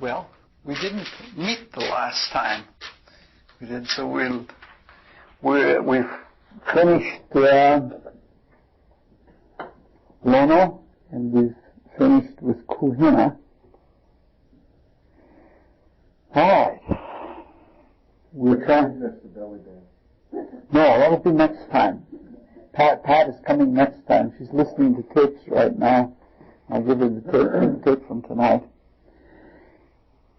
Well, we didn't meet the last time. We did, so we've finished Lono, and we've finished with Kuhina. All right. We're trying. That's the belly dance. No, that'll be next time. Pat is coming next time. She's listening to tapes right now. I'll give her the tape from tonight.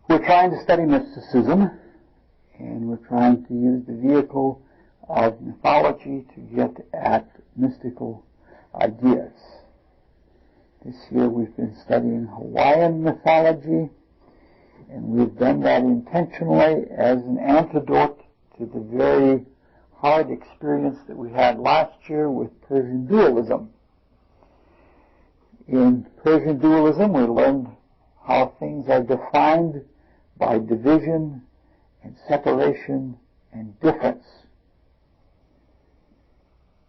We're trying to study mysticism, and we're trying to use the vehicle of mythology to get at mystical ideas. This year we've been studying Hawaiian mythology, and we've done that intentionally as an antidote to the very hard experience that we had last year with Persian dualism. In Persian dualism, we learned how things are defined by division and separation and difference.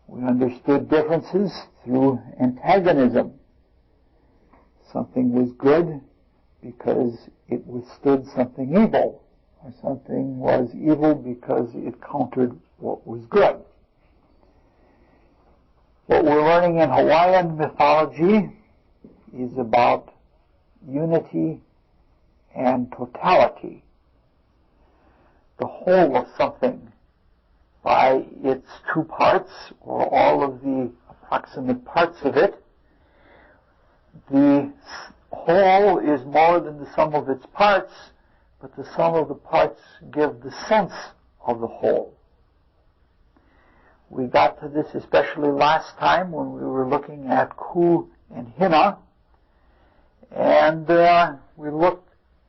We understood differences through antagonism. Something was good because it withstood something evil, or something was evil because it countered what was good. What we're learning in Hawaiian mythology is about unity and totality. The whole of something by its two parts, or all of the approximate parts of it. The whole is more than the sum of its parts, but the sum of the parts give the sense of the whole. We got to this especially last time when we were looking at Ku and Hina, and we looked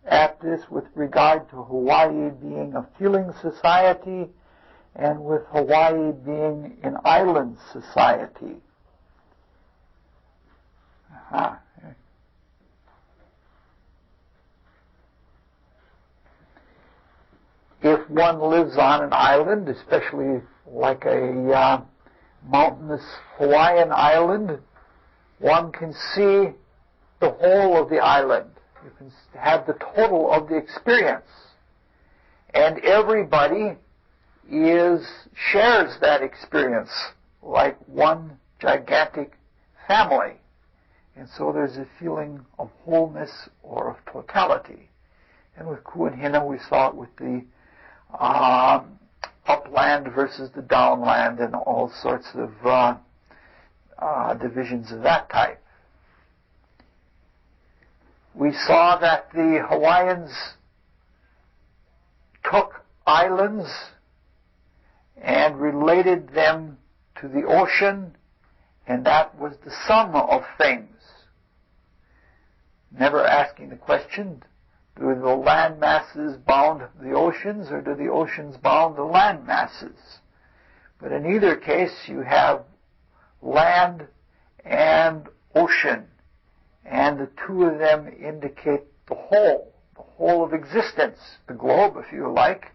at this with regard to Hawaii being a feeling society and with Hawaii being an island society. If one lives on an island, especially like a mountainous Hawaiian island, one can see the whole of the island. You can have the total of the experience. And everybody shares that experience like one gigantic family. And so there's a feeling of wholeness or of totality. And with Ku and Hina, we saw it with the upland versus the downland and all sorts of divisions of that type. We saw that the Hawaiians took islands and related them to the ocean, and that was the sum of things. Never asking the question, do the land masses bound the oceans, or do the oceans bound the land masses? But in either case, you have land and ocean, and the two of them indicate the whole of existence, the globe, if you like.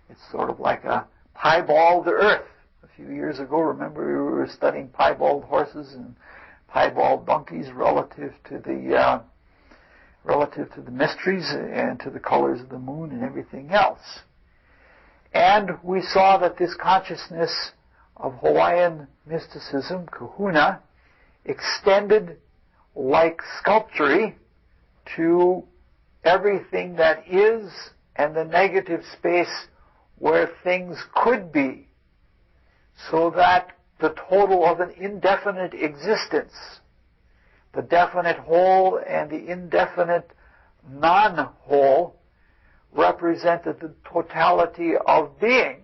It's sort of like a piebald earth. A few years ago, remember, we were studying piebald horses and piebald donkeys relative to the mysteries and to the colors of the moon and everything else. And we saw that this consciousness of Hawaiian mysticism, kahuna, extended like sculpture to everything that is and the negative space where things could be, so that the total of an indefinite existence, the definite whole and the indefinite non-whole, represented the totality of being.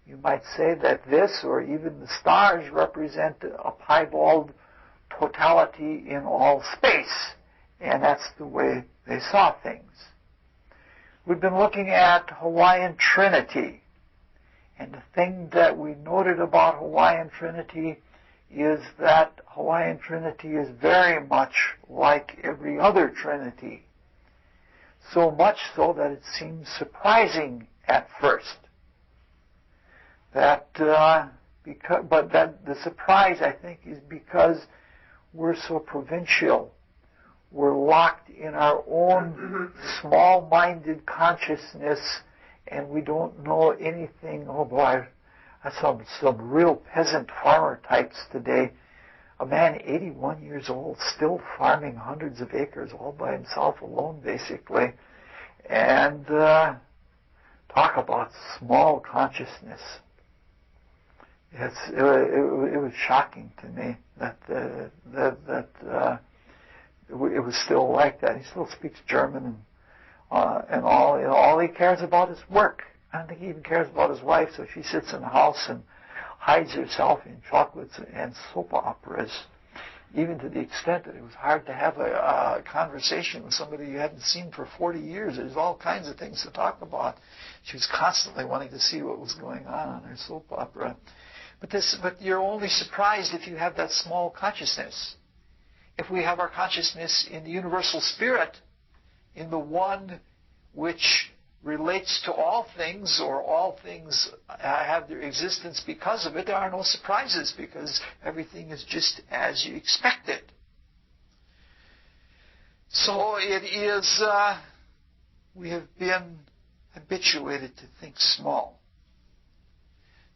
You might say that this, or even the stars, represent a piebald totality in all space, and that's the way they saw things. We've been looking at Hawaiian Trinity, and the thing that we noted about Hawaiian Trinity is that Hawaiian Trinity is very much like every other Trinity, so much so that it seems surprising at first. But the surprise, I think, is because we're so provincial. we're locked in our own small-minded consciousness, and we don't know anything. Oh boy, that's some real peasant farmer types today. A man 81 years old, still farming hundreds of acres all by himself alone, basically. And talk about small consciousness. It was shocking to me that it was still like that. He still speaks German and all. You know, all he cares about is work. I don't think he even cares about his wife. So she sits in the house and hides herself in chocolates and soap operas, even to the extent that it was hard to have a conversation with somebody you hadn't seen for 40 years. There's all kinds of things to talk about. She was constantly wanting to see what was going on in her soap opera. But you're only surprised if you have that small consciousness. If we have our consciousness in the universal spirit, in the one which relates to all things, or all things have their existence because of it, there are no surprises, because everything is just as you expect it. So it is, we have been habituated to think small.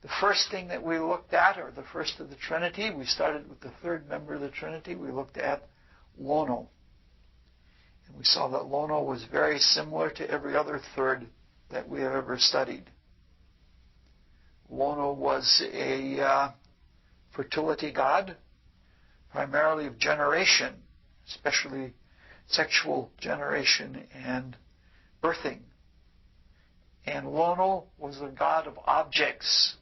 The first thing that we looked at, or the first of the Trinity, we started with the third member of the Trinity, we looked at Lono. And we saw that Lono was very similar to every other third that we have ever studied. Lono was a fertility god, primarily of generation, especially sexual generation and birthing. And Lono was the god of objects,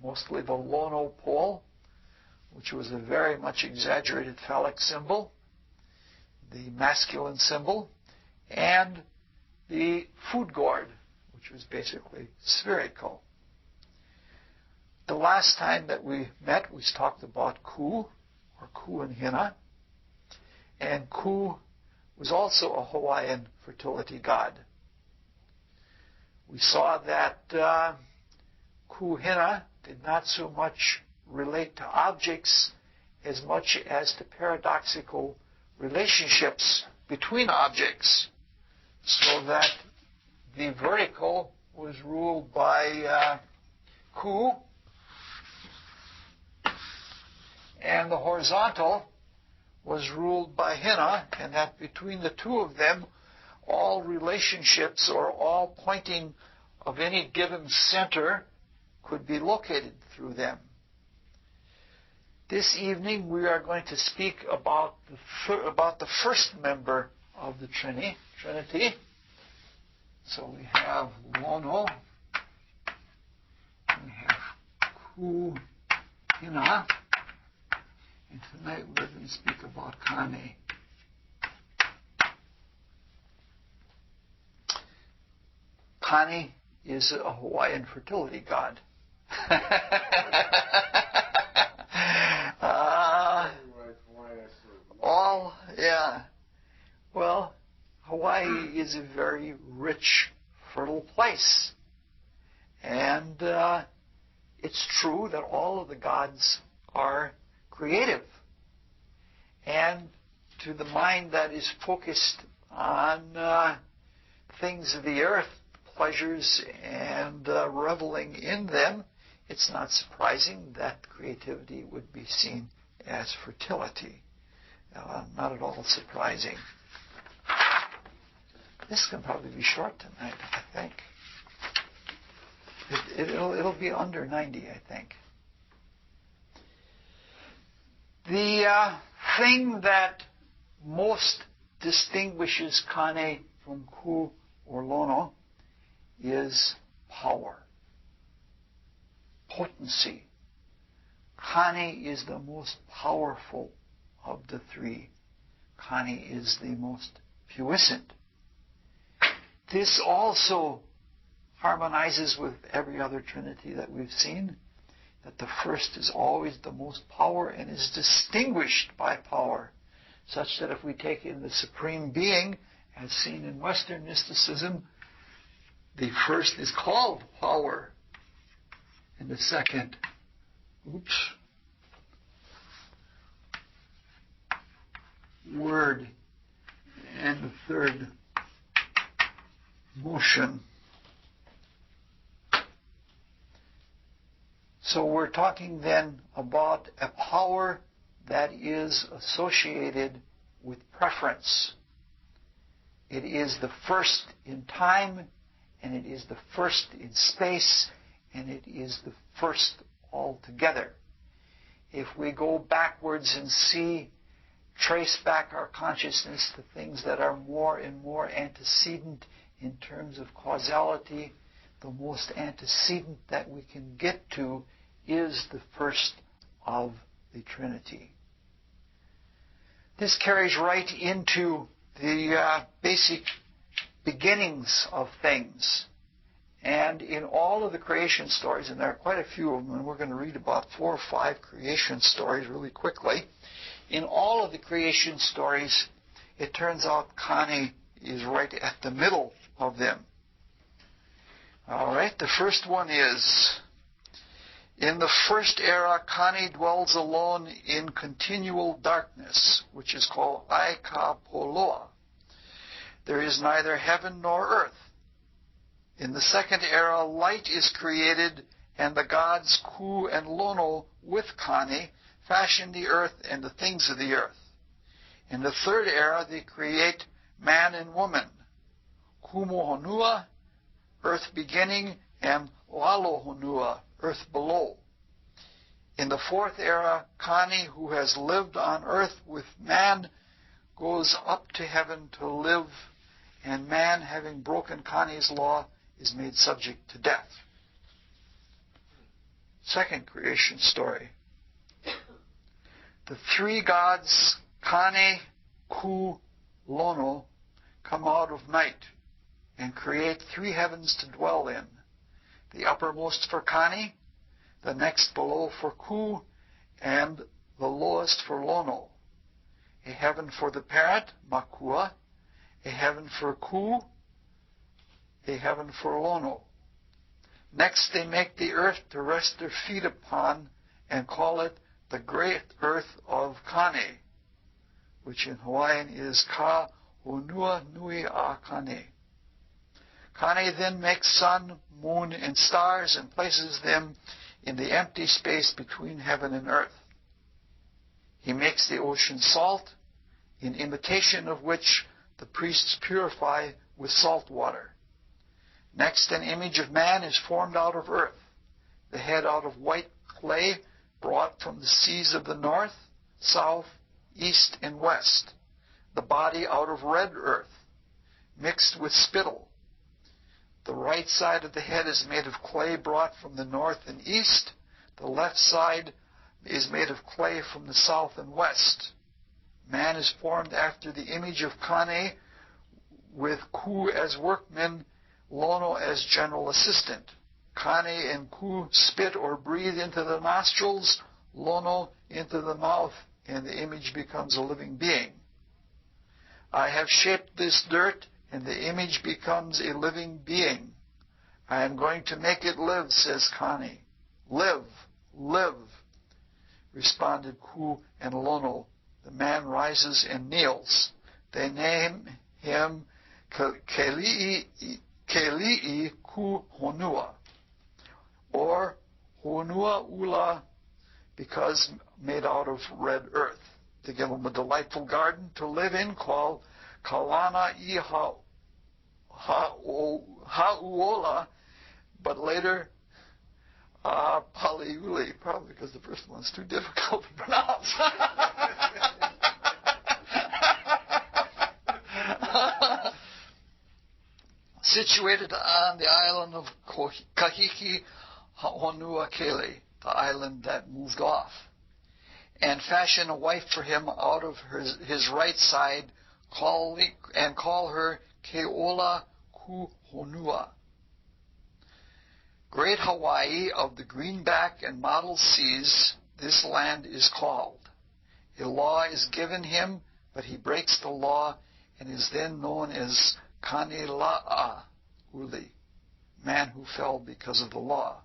mostly the Lono pole, which was a very much exaggerated phallic symbol, the masculine symbol, and the food gourd, which was basically spherical. The last time that we met, we talked about Ku, or Ku and Hina. And Ku was also a Hawaiian fertility god. We saw that Ku Hina did not so much relate to objects as much as to paradoxical relationships between objects, so that the vertical was ruled by Ku, and the horizontal was ruled by Hina, and that between the two of them, all relationships, or all pointing of any given center, could be located through them. This evening we are going to speak about the first member of the Trinity. So we have Lono, we have Ku, Hina, and tonight we're going to speak about Kane. Kane is a Hawaiian fertility god. Well, Hawaii is a very rich, fertile place. And it's true that all of the gods are creative. And to the mind that is focused on things of the earth, pleasures, and reveling in them, it's not surprising that creativity would be seen as fertility. Not at all surprising. This can probably be short tonight, I think. It'll be under 90, I think. The thing that most distinguishes Kane from Ku or Lono is power, potency. Kane is the most powerful of the three. Kane is the most puissant. This also harmonizes with every other Trinity that we've seen, that the first is always the most power and is distinguished by power, such that if we take in the Supreme Being, as seen in Western mysticism, the first is called power, and the second, word, and the third motion. So we're talking then about a power that is associated with preference. It is the first in time, and it is the first in space, and it is the first altogether. If we go backwards and trace back our consciousness to things that are more and more antecedent in terms of causality, the most antecedent that we can get to is the first of the Trinity. This carries right into the basic beginnings of things. And in all of the creation stories, and there are quite a few of them, and we're going to read about 4 or 5 creation stories really quickly. In all of the creation stories, it turns out Kani is right at the middle of them. All right, the first one is, in the first era, Kani dwells alone in continual darkness, which is called Aika Poloa. There is neither heaven nor earth. In the second era, light is created, and the gods Ku and Lono with Kani fashion the earth and the things of the earth. In the third era, they create man and woman, Kumohonua, earth beginning, and Lalohonua, earth below. In the fourth era, Kani, who has lived on earth with man, goes up to heaven to live, and man, having broken Kani's law, is made subject to death. Second creation story. The 3 gods, Kani, Ku, Lono, come out of night and create 3 heavens to dwell in. The uppermost for Kani, the next below for Ku, and the lowest for Lono. A heaven for the parent, Makua, a heaven for Ku, a heaven for Lono. Next they make the earth to rest their feet upon and call it the great earth of Kani, which in Hawaiian is Ka Honua Nui A Kani. Kani then makes sun, moon, and stars and places them in the empty space between heaven and earth. He makes the ocean salt, in imitation of which the priests purify with salt water. Next, an image of man is formed out of earth, the head out of white clay brought from the seas of the north, south, east, and west, the body out of red earth, mixed with spittle. The right side of the head is made of clay brought from the north and east. The left side is made of clay from the south and west. Man is formed after the image of Kani, with Ku as workman, Lono as general assistant. Kani and Ku spit or breathe into the nostrils, Lono into the mouth, and the image becomes a living being. I have shaped this dirt, and the image becomes a living being. I am going to make it live, says Kani. Live, live, responded Ku and Lono. The man rises and kneels. They name him Keli'i Ku Honua, or Honua Ula, because made out of red earth. To give him a delightful garden to live in called Kalana I Hauola, but later Paliuli, probably because the first one's too difficult to pronounce. Situated on the island of Kahiki Honua Kele, the island that moved off, and fashion a wife for him out of his right side, call her Keola Ku Honua. Great Hawaii of the greenback and mottled seas, this land is called. A law is given him, but he breaks the law and is then known as Kanila'a Uli, man who fell because of the law.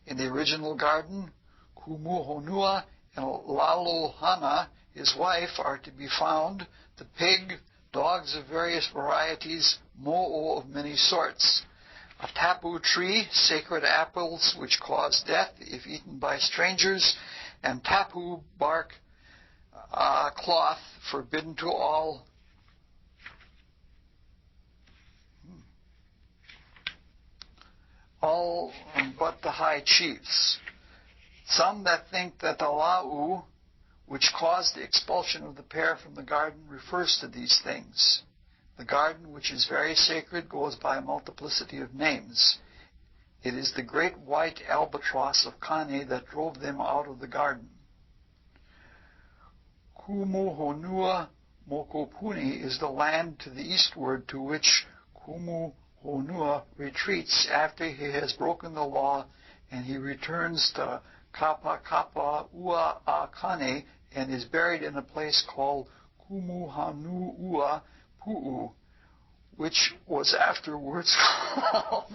In the original garden, Kumuhonua and Lalohana, his wife, are to be found, the pig, dogs of various varieties, mo'o of many sorts. A tapu tree, sacred apples which cause death if eaten by strangers, and tapu bark cloth forbidden to all but the high chiefs. Some that think that the la'u, which caused the expulsion of the pair from the garden, refers to these things. The garden, which is very sacred, goes by a multiplicity of names. It is the great white albatross of Kane that drove them out of the garden. Kumu Honua Mokopuni is the land to the eastward to which Kumu Honua retreats after he has broken the law, and he returns to Kapa Kapa Ua Akane and is buried in a place called Kumu Hanu Ua Pu'u, which was afterwards called...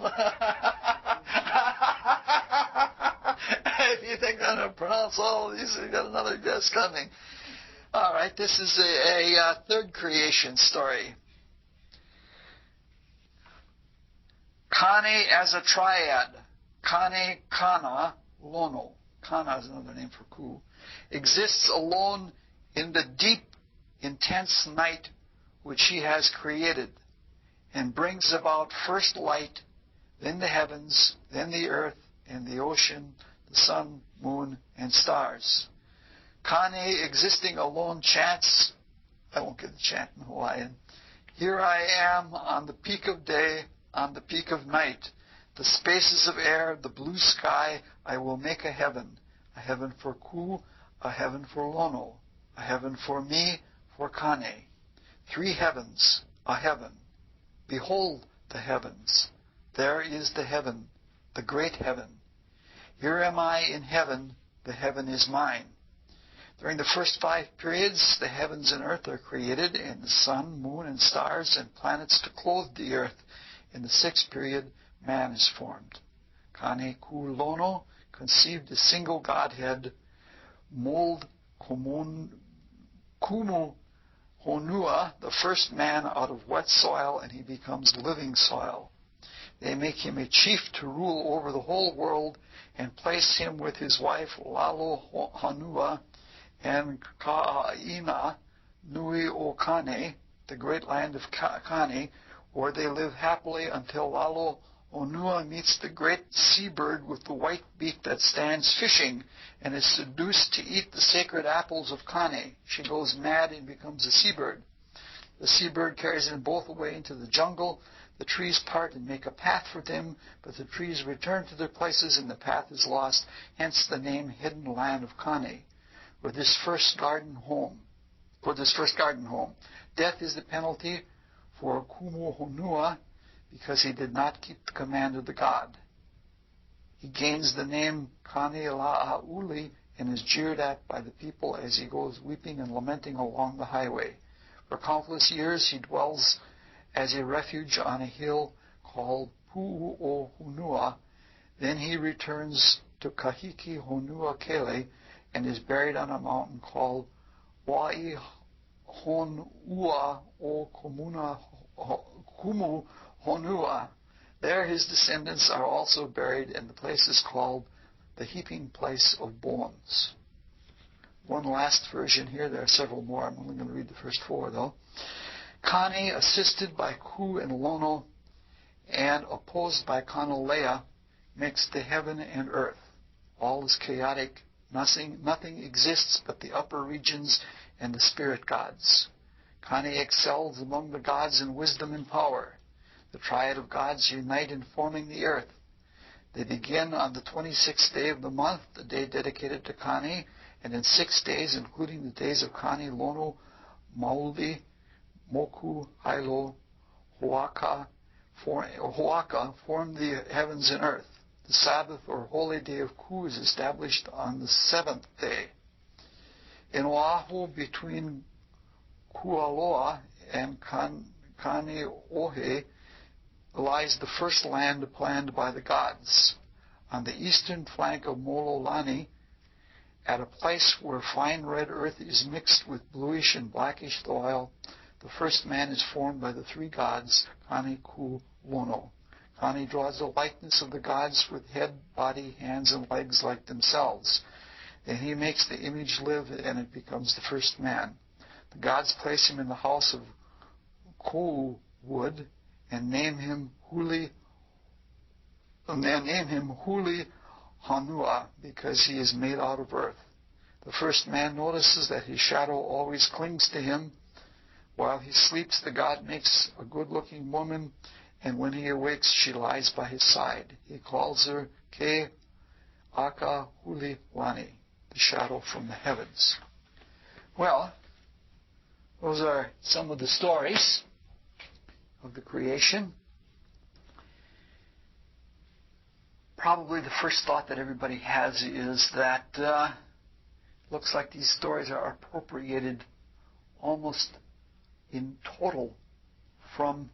If you think I'm going to pronounce all of these, you've got another guess coming. All right, this is a third creation story. Kane as a triad. Kane, Kana, Lono. Kana is another name for Ku. Exists alone in the deep, intense night which he has created, and brings about first light, then the heavens, then the earth, and the ocean, the sun, moon, and stars. Kane, existing alone, chants, I won't get the chant in Hawaiian, here I am on the peak of day, on the peak of night, the spaces of air, the blue sky, I will make a heaven for Ku, a heaven for Lono, a heaven for me, for Kane. 3 heavens, a heaven. Behold the heavens. There is the heaven, the great heaven. Here am I in heaven, the heaven is mine. During the first 5 periods, the heavens and earth are created, and the sun, moon, and stars, and planets to clothe the earth. In the 6th period, man is formed. Kane Ku Lono conceived a single Godhead, mold Kumu Honua, the first man, out of wet soil, and he becomes living soil. They make him a chief to rule over the whole world, and place him with his wife Lalo Hanua and Ka'aina Nui O Kane, the great land of Kane, where they live happily until Lalo Onua meets the great seabird with the white beak that stands fishing and is seduced to eat the sacred apples of Kane. She goes mad and becomes a seabird. The seabird carries them both away into the jungle. The trees part and make a path for them, but the trees return to their places and the path is lost, hence the name Hidden Land of Kane, for this first garden home. Death is the penalty for Kumu Honua, because he did not keep the command of the god. He gains the name Kane La'auli and is jeered at by the people as he goes weeping and lamenting along the highway. For countless years he dwells as a refuge on a hill called Pu'u Honua. Then he returns to Kahiki Honua Kele and is buried on a mountain called Wai Honua o Kumu Honua. There his descendants are also buried, and the place is called the heaping place of bones. One last version here. There are several more. I'm only going to read the first 4, though. Kane, assisted by Ku and Lono, and opposed by Kanalea, makes the heaven and earth. All is chaotic. Nothing exists but the upper regions and the spirit gods. Kane excels among the gods in wisdom and power. The triad of gods unite in forming the earth. They begin on the 26th day of the month, the day dedicated to Kane, and in 6 days, including the days of Kane, Lono, Mauli, Moku, Hailo, Hoaka, form the heavens and earth. The Sabbath or holy day of Ku is established on the 7th day. In Oahu, between Kualoa and Kaneohe, lies the first land planned by the gods. On the eastern flank of Mololani, at a place where fine red earth is mixed with bluish and blackish soil, The first man is formed by the three gods, Kani, Ku, Lono. Kani draws the likeness of the gods with head, body, hands, and legs like themselves. Then he makes the image live, and it becomes the first man. The gods place him in the house of Ku wood and name him Huli Hanua because he is made out of earth. The first man notices that his shadow always clings to him. While he sleeps, the god makes a good-looking woman, and when he awakes, she lies by his side. He calls her Ke Aka Huli Lani, the shadow from the heavens. Well, those are some of the stories of the creation. Probably the first thought that everybody has is that looks like these stories are appropriated almost in total from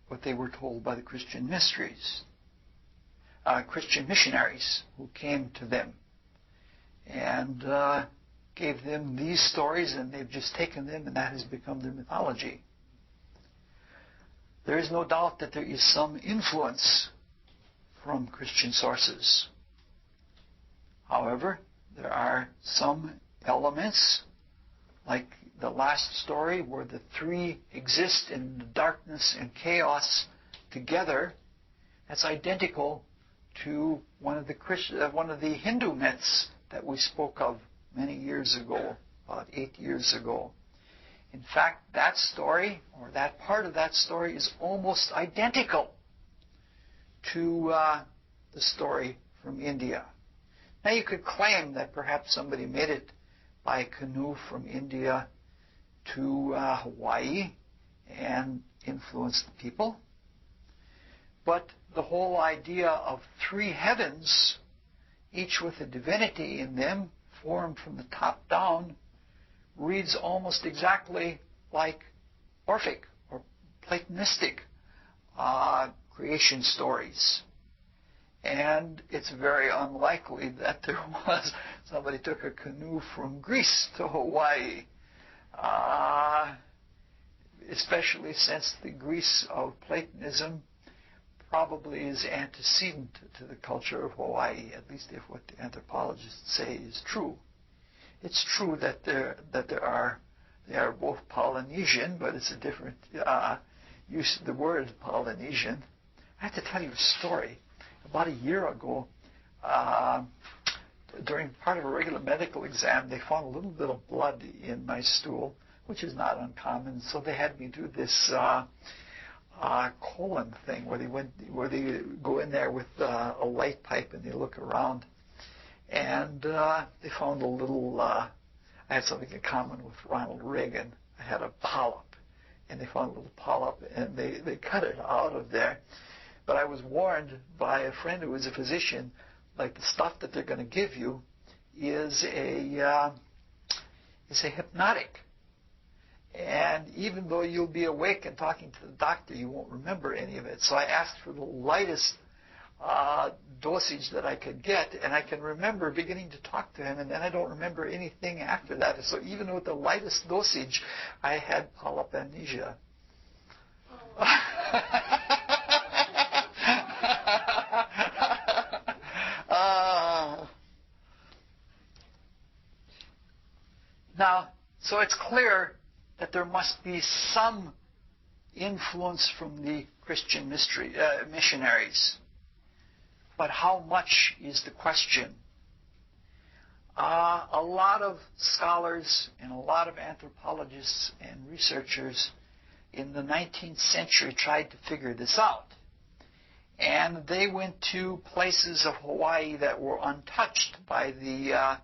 what they were told by the Christian mysteries, Christian missionaries who came to them and gave them these stories, and they've just taken them, and that has become their mythology. There is no doubt that there is some influence from Christian sources. However, there are some elements, like the last story where the three exist in the darkness and chaos together, that's identical to one of the Hindu myths that we spoke of many years ago, about 8 years ago. In fact, that story, or that part of that story, is almost identical to the story from India. Now, you could claim that perhaps somebody made it by canoe from India to Hawaii and influenced the people. But the whole idea of three heavens, each with a divinity in them, formed from the top down, reads almost exactly like Orphic or Platonistic creation stories. And it's very unlikely that there was somebody took a canoe from Greece to Hawaii, especially since the Greece of Platonism probably is antecedent to the culture of Hawaii, at least if what the anthropologists say is true. It's true that they are both Polynesian, but it's a different use of the word Polynesian. I have to tell you a story. About a year ago, during part of a regular medical exam, they found a little bit of blood in my stool, which is not uncommon. So they had me do this colon thing, where they go in there with a light pipe and they look around, and they found a little. I had something in common with Ronald Reagan. I had a polyp, and they found a little polyp, and they cut it out of there. But I was warned by a friend who was a physician, like the stuff that they're going to give you is a hypnotic. And even though you'll be awake and talking to the doctor, you won't remember any of it. So I asked for the lightest dosage that I could get, and I can remember beginning to talk to him, and then I don't remember anything after that. So even with the lightest dosage, I had polyp amnesia. Now, so it's clear that there must be some influence from the Christian missionaries. But how much is the question? A lot of scholars and a lot of anthropologists and researchers in the 19th century tried to figure this out. And they went to places of Hawaii that were untouched by the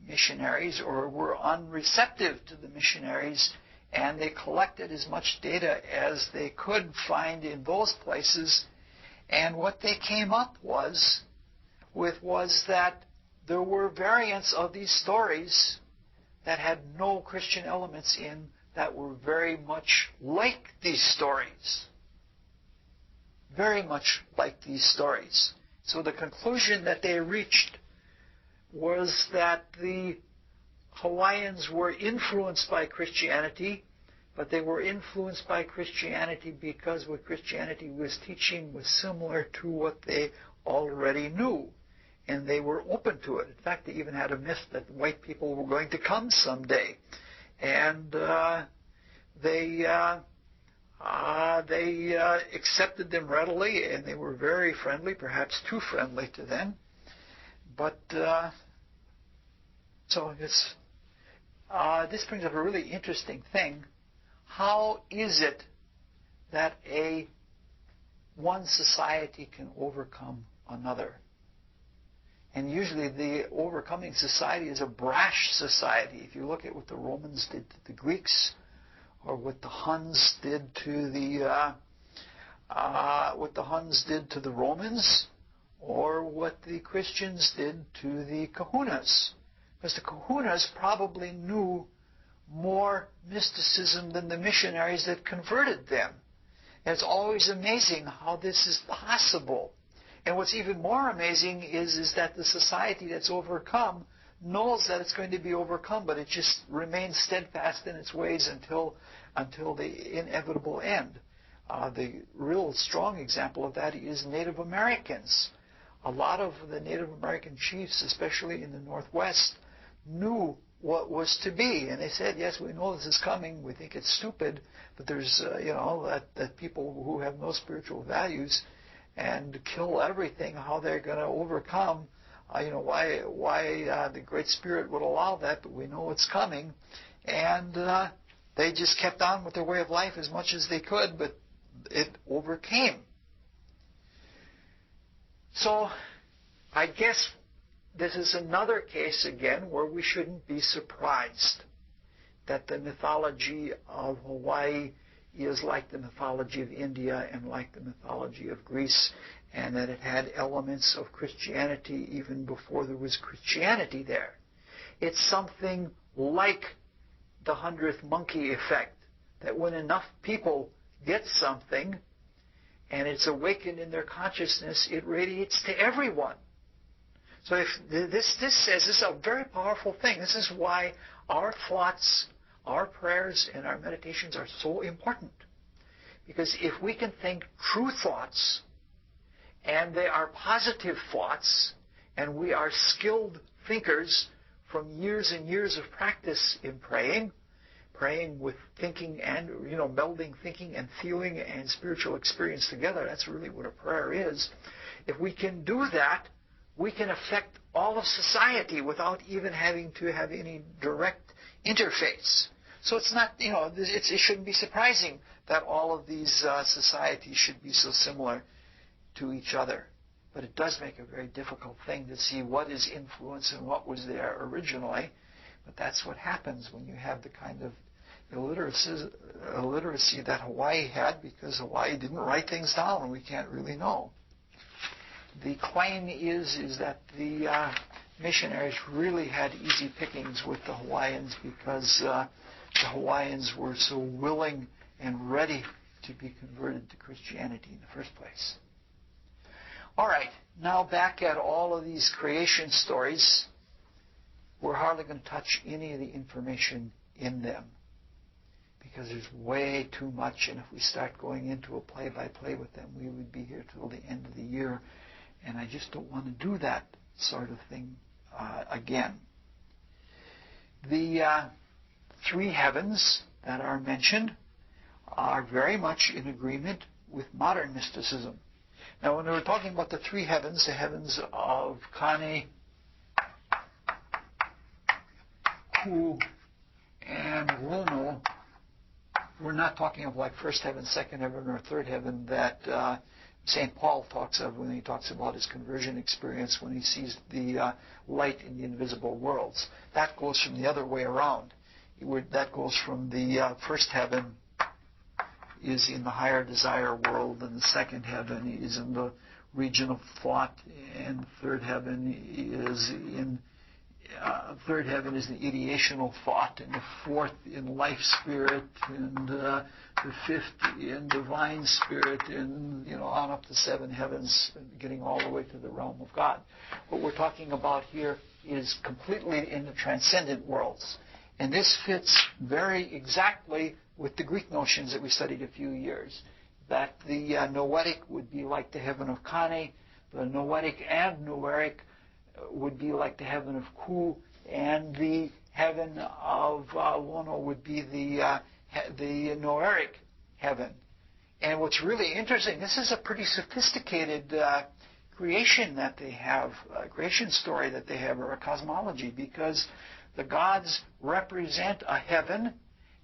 missionaries or were unreceptive to the missionaries, and they collected as much data as they could find in those places. And what they came up was that there were variants of these stories that had no Christian elements in that were very much like these stories. Very much like these stories. So the conclusion that they reached was that the Hawaiians were influenced by Christianity, but they were influenced by Christianity because what Christianity was teaching was similar to what they already knew, and they were open to it. In fact, they even had a myth that white people were going to come someday, and they accepted them readily, and they were very friendly, perhaps too friendly to them. But so this brings up a really interesting thing. How is it that one society can overcome another? And usually the overcoming society is a brash society. If you look at what the Romans did to the Greeks, or what the Huns did to the Romans, or what the Christians did to the Kahunas, because the Kahunas probably knew more mysticism than the missionaries that converted them. And it's always amazing how this is possible. And what's even more amazing is that the society that's overcome knows that it's going to be overcome, but it just remains steadfast in its ways until the inevitable end. The real strong example of that is Native Americans. A lot of the Native American chiefs, especially in the Northwest, knew what was to be, and they said, yes, we know this is coming, we think it's stupid, but there's that people who have no spiritual values and kill everything, how they're going to overcome, why the Great Spirit would allow that, but we know it's coming. And they just kept on with their way of life as much as they could, but it overcame. So I guess this is another case again where we shouldn't be surprised that the mythology of Hawaii is like the mythology of India and like the mythology of Greece, and that it had elements of Christianity even before there was Christianity there. It's something like the 100th monkey effect, that when enough people get something and it's awakened in their consciousness, it radiates to everyone. So if this is a very powerful thing. This is why our thoughts, our prayers, and our meditations are so important. Because if we can think true thoughts, and they are positive thoughts, and we are skilled thinkers from years and years of practice in praying with thinking and, melding thinking and feeling and spiritual experience together, that's really what a prayer is. If we can do that, we can affect all of society without even having to have any direct interface. So it's not, it shouldn't be surprising that all of these societies should be so similar to each other. But it does make a very difficult thing to see what is influence and what was there originally. But that's what happens when you have the kind of illiteracy that Hawaii had, because Hawaii didn't write things down and we can't really know. The claim is that the missionaries really had easy pickings with the Hawaiians because the Hawaiians were so willing and ready to be converted to Christianity in the first place. All right, now back at all of these creation stories, we're hardly going to touch any of the information in them because there's way too much, and if we start going into a play-by-play with them, we would be here till the end of the year, and I just don't want to do that sort of thing again. The three heavens that are mentioned are very much in agreement with modern mysticism. Now, when we're talking about the three heavens, the heavens of Kane, Ku, and Lono, we're not talking of like first heaven, second heaven, or third heaven that St. Paul talks of when he talks about his conversion experience when he sees the light in the invisible worlds. That goes from the other way around. That goes from the first heaven is in the higher desire world, and the second heaven is in the region of thought, and third heaven is in the ideational thought, and the fourth in life spirit, and the fifth in divine spirit, and on up to seven heavens, getting all the way to the realm of God. What we're talking about here is completely in the transcendent worlds. And this fits very exactly with the Greek notions that we studied a few years, that the noetic would be like the heaven of Kane, the noetic and noeric would be like the heaven of Ku, and the heaven of Lono would be the noeric heaven. And what's really interesting, this is a pretty sophisticated creation that they have, a creation story that they have, or a cosmology, because the gods represent a heaven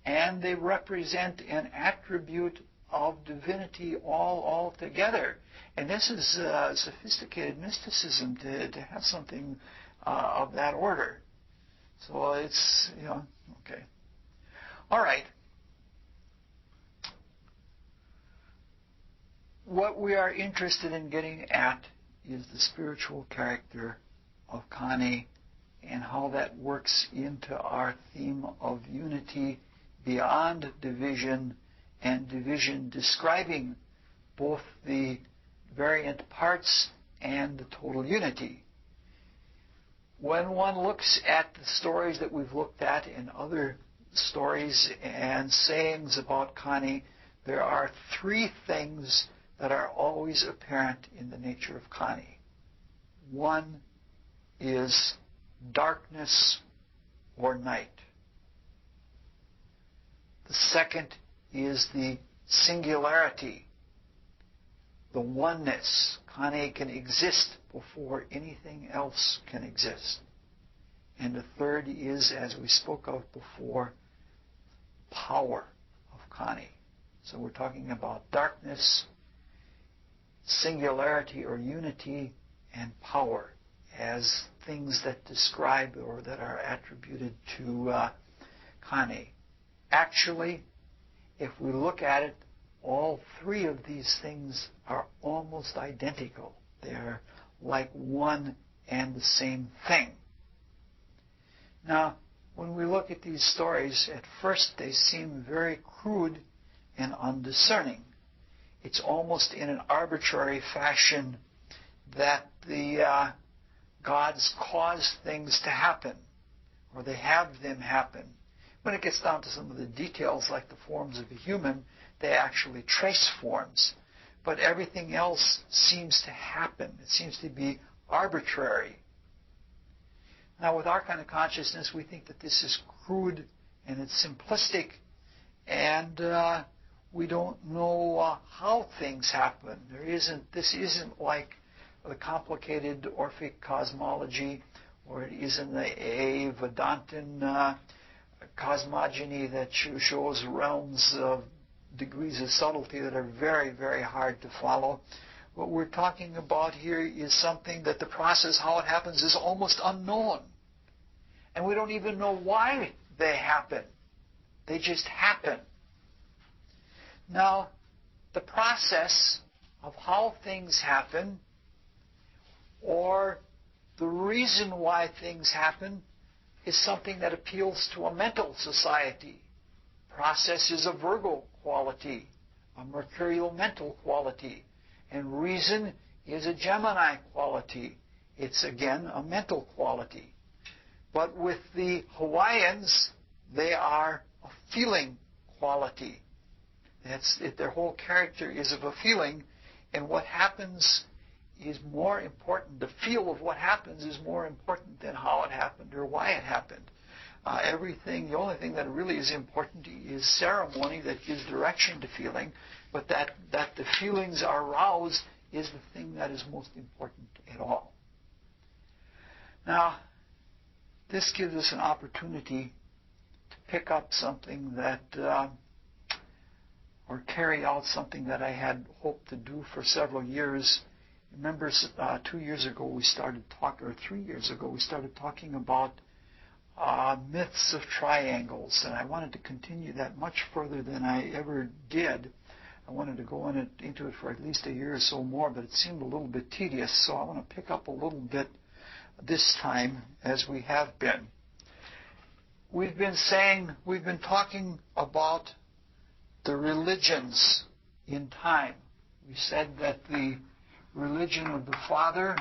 and they represent an attribute of divinity all together. And this is sophisticated mysticism to have something of that order. So it's, okay. All right. What we are interested in getting at is the spiritual character of Kane and how that works into our theme of unity beyond division, and division describing both the variant parts and the total unity. When one looks at the stories that we've looked at in other stories and sayings about Kane, there are three things that are always apparent in the nature of Kane. One is darkness or night. The second is the singularity, the oneness. Kane can exist before anything else can exist. And the third is, as we spoke of before, power of Kane. So we're talking about darkness, singularity or unity, and power as things that describe or that are attributed to Kane. Actually, if we look at it, all three of these things are almost identical. They're like one and the same thing. Now, when we look at these stories, at first they seem very crude and undiscerning. It's almost in an arbitrary fashion that the gods cause things to happen, or they have them happen. When it gets down to some of the details, like the forms of a human, they actually trace forms. But everything else seems to happen. It seems to be arbitrary. Now, with our kind of consciousness, we think that this is crude and it's simplistic, and we don't know how things happen. This isn't like the complicated Orphic cosmology, or it isn't a Vedantin cosmogony that shows realms of degrees of subtlety that are very, very hard to follow. What we're talking about here is something that the process, how it happens, is almost unknown. And we don't even know why they happen. They just happen. Now, the process of how things happen, or the reason why things happen, is something that appeals to a mental society. Process is a Virgo quality, a mercurial mental quality. And reason is a Gemini quality. It's, again, a mental quality. But with the Hawaiians, they are a feeling quality. That's it. Their whole character is of a feeling, and what happens is more important. The feel of what happens is more important than how it happened or why it happened. The only thing that really is important is ceremony that gives direction to feeling, but that the feelings are aroused is the thing that is most important at all. Now, this gives us an opportunity to pick up something that, or carry out something that I had hoped to do for several years. Remember, 2 years ago we started talking, or 3 years ago we started talking about myths of triangles, and I wanted to continue that much further than I ever did. I wanted to go into it for at least a year or so more, but it seemed a little bit tedious, so I want to pick up a little bit this time, as we have been. We've been talking about the religions in time. We said that the religion of the Father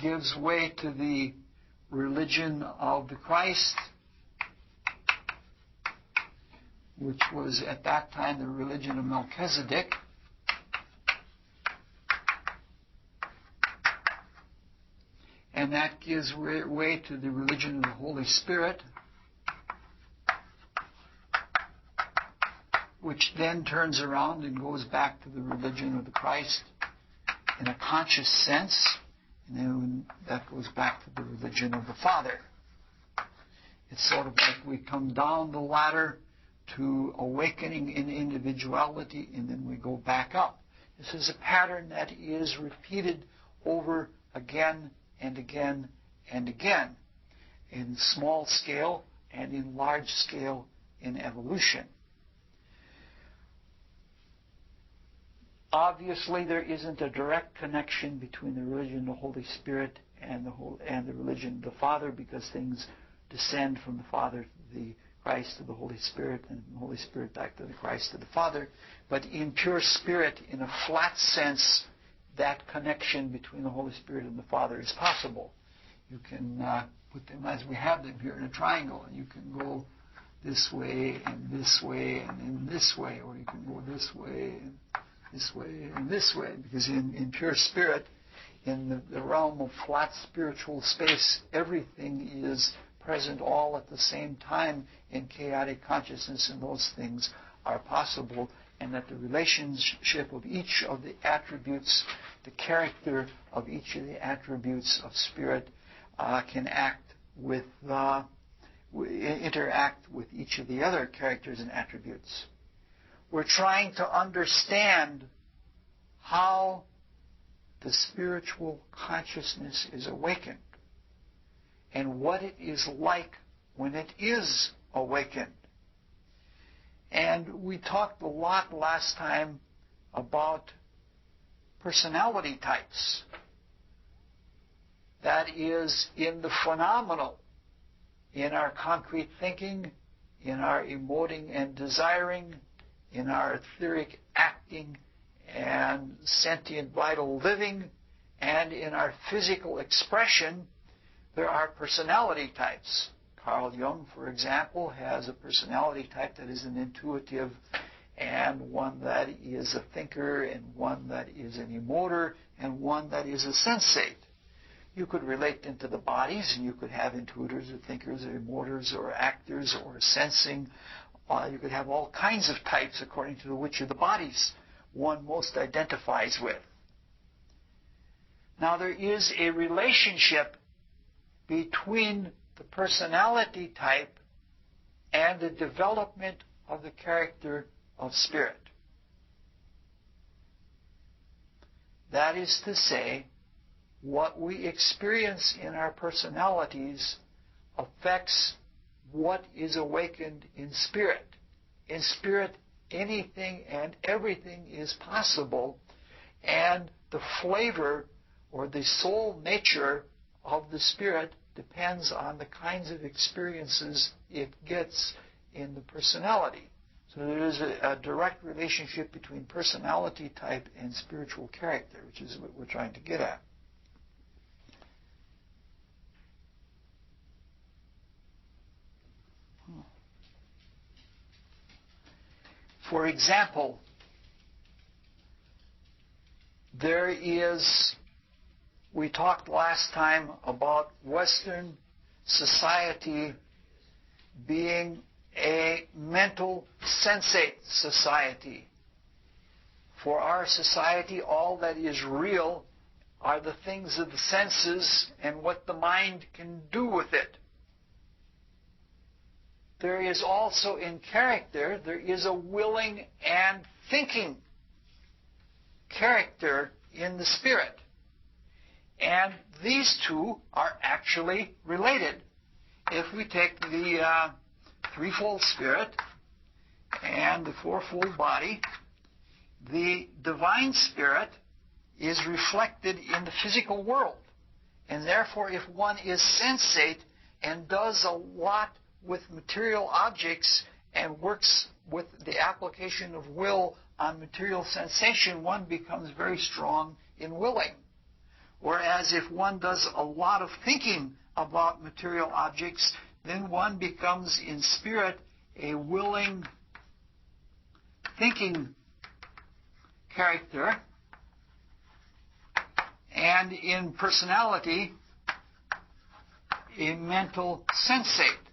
gives way to the religion of the Christ, which was at that time the religion of Melchizedek. And that gives way to the religion of the Holy Spirit, which then turns around and goes back to the religion of the Christ in a conscious sense, and then that goes back to the religion of the Father. It's sort of like we come down the ladder to awakening in individuality, and then we go back up. This is a pattern that is repeated over again and again and again, in small scale and in large scale in evolution. Obviously, there isn't a direct connection between the religion of the Holy Spirit and the religion of the Father, because things descend from the Father to the Christ to the Holy Spirit, and from the Holy Spirit back to the Christ to the Father. But in pure spirit, in a flat sense, that connection between the Holy Spirit and the Father is possible. You can put them as we have them here in a triangle, and you can go this way and this way and in this way, or you can go this way and this way and this way, because in pure spirit, in the realm of flat spiritual space, everything is present all at the same time in chaotic consciousness, and those things are possible, and that the relationship of each of the attributes, the character of each of the attributes of spirit can interact with each of the other characters and attributes. We're trying to understand how the spiritual consciousness is awakened and what it is like when it is awakened. And we talked a lot last time about personality types. That is, in the phenomenal, in our concrete thinking, in our emoting and desiring, in our etheric acting and sentient vital living, and in our physical expression, there are personality types. Carl Jung, for example, has a personality type that is an intuitive, and one that is a thinker, and one that is an emoter, and one that is a sensate. You could relate them to the bodies, and you could have intuitors or thinkers or emoters or actors or sensing. You could have all kinds of types according to which of the bodies one most identifies with. Now, there is a relationship between the personality type and the development of the character of spirit. That is to say, what we experience in our personalities affects what is awakened in spirit. In spirit, anything and everything is possible, and the flavor or the soul nature of the spirit depends on the kinds of experiences it gets in the personality. So there is a direct relationship between personality type and spiritual character, which is what we're trying to get at. For example, we talked last time about Western society being a mental sensate society. For our society, all that is real are the things of the senses and what the mind can do with it. There is also in character, there is a willing and thinking character in the spirit. And these two are actually related. If we take the threefold spirit and the fourfold body, the divine spirit is reflected in the physical world. And therefore, if one is sensate and does a lot with material objects and works with the application of will on material sensation, one becomes very strong in willing. Whereas if one does a lot of thinking about material objects, then one becomes in spirit a willing, thinking character, and in personality, a mental sensate.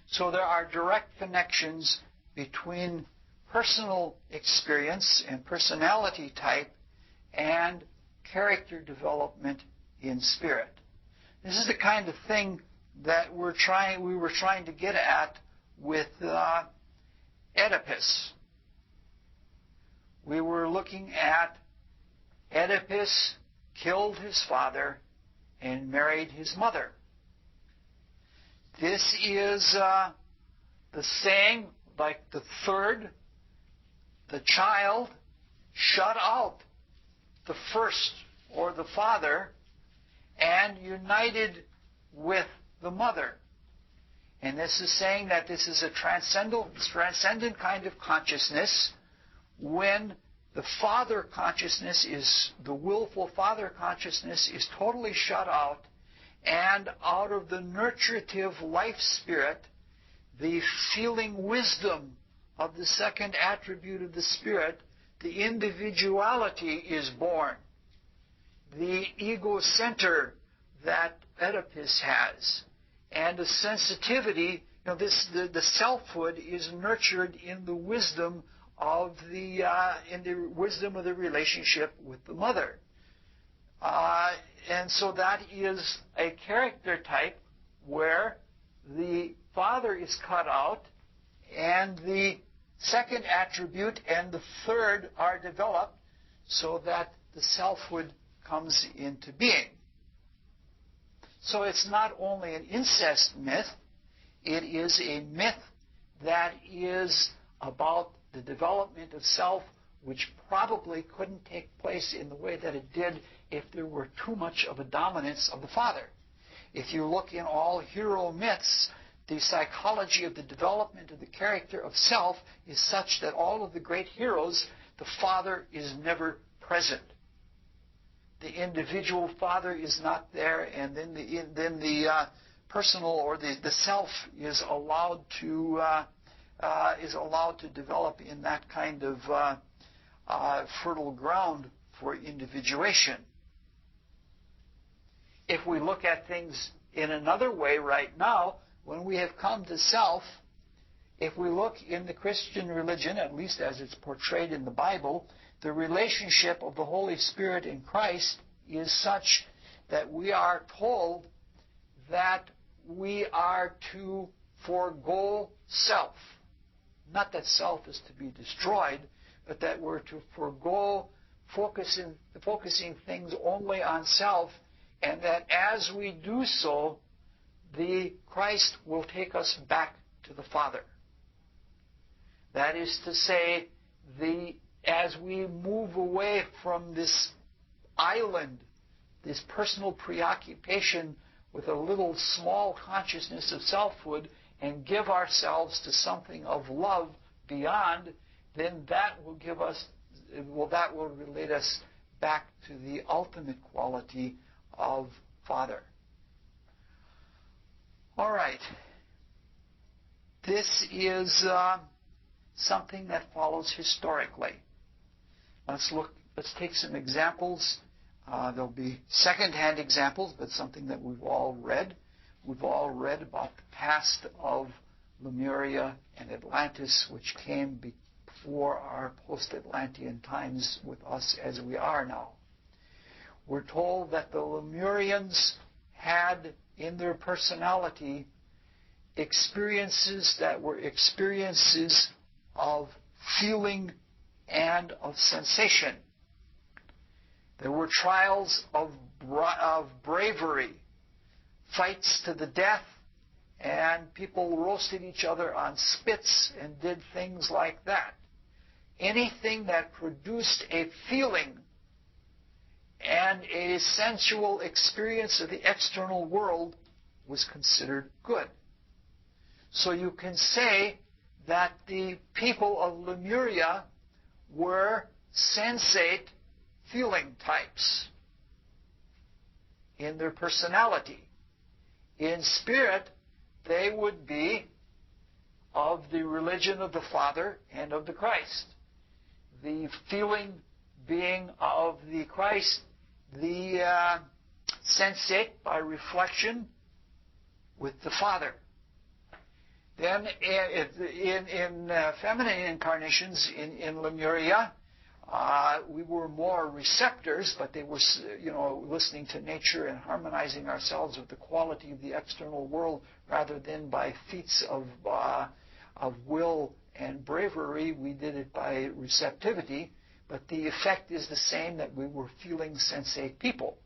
So there are direct connections between personal experience and personality type and character development in spirit. This is the kind of thing that we were trying to get at with Oedipus. We were looking at Oedipus killed his father and married his mother. This is the saying, like the third, the child shut out the first or the father and united with the mother. And this is saying that this is a transcendent kind of consciousness when the father consciousness is, the willful father consciousness is totally shut out, and out of the nurturative life spirit, the feeling wisdom of the second attribute of the spirit, the individuality is born. The ego center that Oedipus has, and the sensitivity, the selfhood is nurtured in the wisdom of the relationship with the mother. And so that is a character type where the father is cut out and the second attribute and the third are developed so that the selfhood comes into being. So it's not only an incest myth, it is a myth that is about the development of self, which probably couldn't take place in the way that it did if there were too much of a dominance of the father. If you look in all hero myths, the psychology of the development of the character of self is such that all of the great heroes, the father is never present. The individual father is not there, and then the personal or the self is allowed to develop in that kind of fertile ground for individuation. If we look at things in another way right now, when we have come to self, if we look in the Christian religion, at least as it's portrayed in the Bible, the relationship of the Holy Spirit in Christ is such that we are told that we are to forego self. Not that self is to be destroyed, but that we're to forego focusing things only on self, and that as we do so, the Christ will take us back to the Father. That is to say, as we move away from this island, this personal preoccupation with a little small consciousness of selfhood, and give ourselves to something of love beyond, then that will relate us back to the ultimate quality of Father. All right. This is something that follows historically. Let's take some examples. There'll be second-hand examples, but something that we've all read. We've all read about the past of Lemuria and Atlantis, which came before our post-Atlantean times with us as we are now. We're told that the Lemurians had in their personality experiences that were experiences of feeling and of sensation. There were trials of bravery, fights to the death, and people roasted each other on spits and did things like that. Anything that produced a feeling and a sensual experience of the external world was considered good. So you can say that the people of Lemuria were sensate feeling types. in their personality. In spirit, they would be of the religion of the Father and of the Christ. The feeling being of the Christ, the sensate by reflection with the Father. Then in feminine incarnations in Lemuria, we were more receptors, but they were, listening to nature and harmonizing ourselves with the quality of the external world rather than by feats of will and bravery. We did it by receptivity, but the effect is the same, that we were feeling sensate people.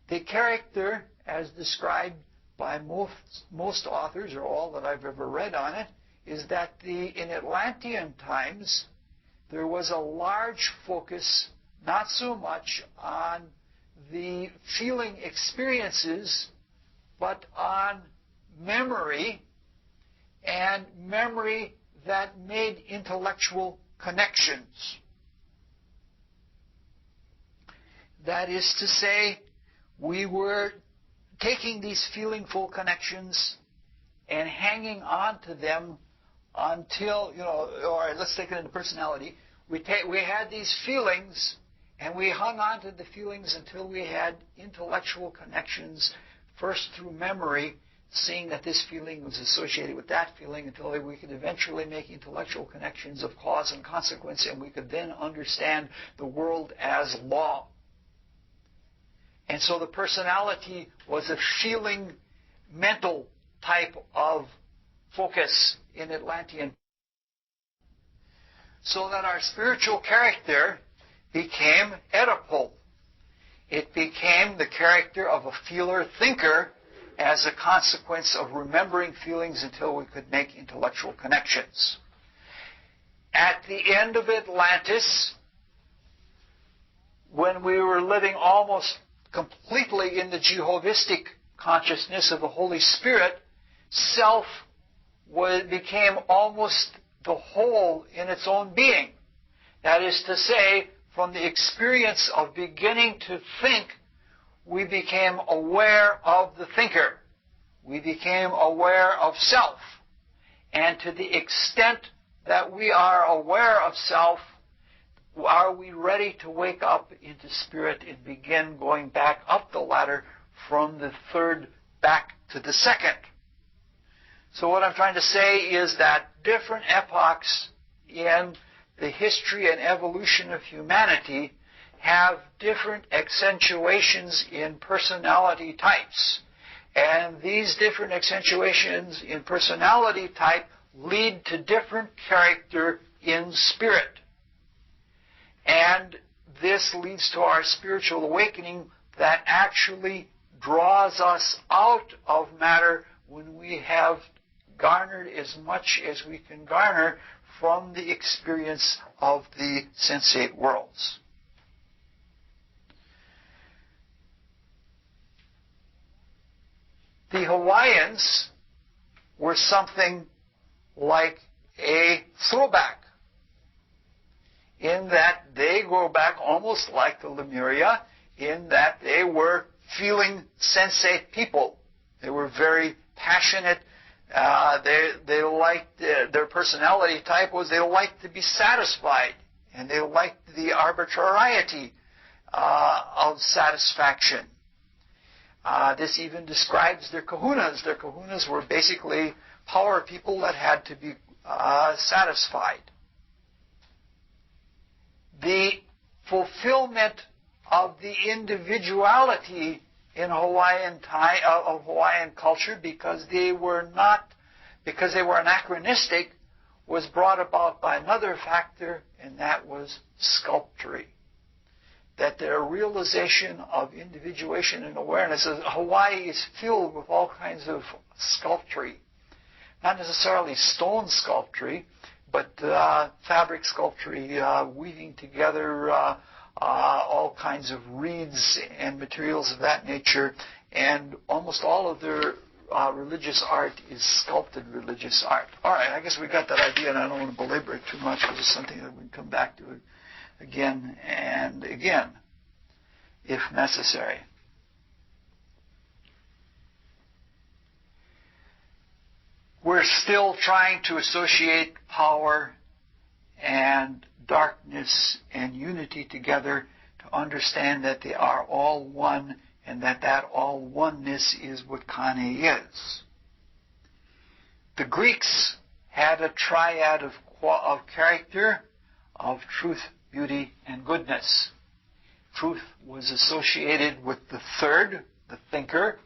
The character, as described by most authors, or all that I've ever read on it, is that in Atlantean times, there was a large focus, not so much on the feeling experiences, but on memory, and memory that made intellectual connections. That is to say, we were taking these feelingful connections and hanging on to them until, or let's take it into personality. We had these feelings, and we hung on to the feelings until we had intellectual connections, first through memory, seeing that this feeling was associated with that feeling, until we could eventually make intellectual connections of cause and consequence, and we could then understand the world as law. And so the personality was a feeling, mental type of focus in Atlantean. So that our spiritual character became Oedipal. It became the character of a feeler-thinker as a consequence of remembering feelings until we could make intellectual connections. At the end of Atlantis, when we were living almost completely in the Jehovistic consciousness of the Holy Spirit, self became almost the whole in its own being. That is to say, from the experience of beginning to think, we became aware of the thinker. We became aware of self. And to the extent that we are aware of self, are we ready to wake up into spirit and begin going back up the ladder from the third back to the second? So what I'm trying to say is that different epochs in the history and evolution of humanity have different accentuations in personality types. And these different accentuations in personality type lead to different character in spirit. And this leads to our spiritual awakening that actually draws us out of matter when we have garnered as much as we can garner from the experience of the sensate worlds. The Hawaiians were something like a throwback, in that they go back almost like the Lemuria, in that they were feeling sensate people. They were very passionate. They liked, their personality type was they liked to be satisfied, and they liked the arbitrariety of satisfaction. This even describes their kahunas. Their kahunas were basically power people that had to be satisfied. The fulfillment of the individuality in Hawaiian culture, because they were anachronistic, was brought about by another factor, and that was sculptury. That their realization of individuation and awareness, Hawaii is filled with all kinds of sculptury. Not necessarily stone sculptury, but fabric sculptury, weaving together all kinds of reeds and materials of that nature. And almost all of their religious art is sculpted religious art. All right, I guess we got that idea, and I don't want to belabor it too much because it's something that we can come back to again and again, if necessary. we're still trying to associate power and darkness and unity together to understand that they are all one, and that all oneness is what Kane is. The Greeks had a triad of character of truth, beauty, and goodness. Truth was associated with the third, the thinker.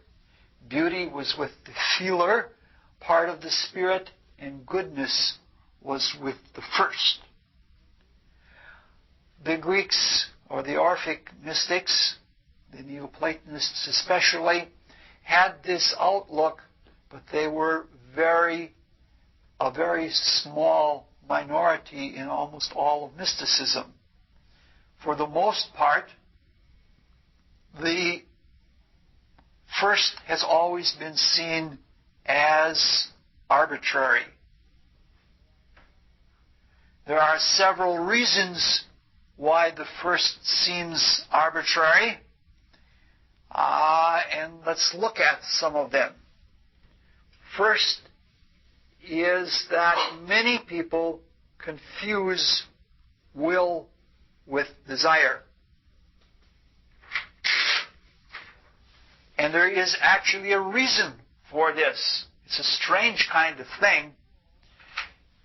Beauty was with the feeler, part of the spirit, and goodness was with the first. The Greeks, or the Orphic mystics, the Neoplatonists especially, had this outlook, but they were a very small minority in almost all of mysticism. For the most part, the first has always been seen as arbitrary. There are several reasons why the first seems arbitrary, and let's look at some of them. First is that many people confuse will with desire. And there is actually a reason for this. It's a strange kind of thing.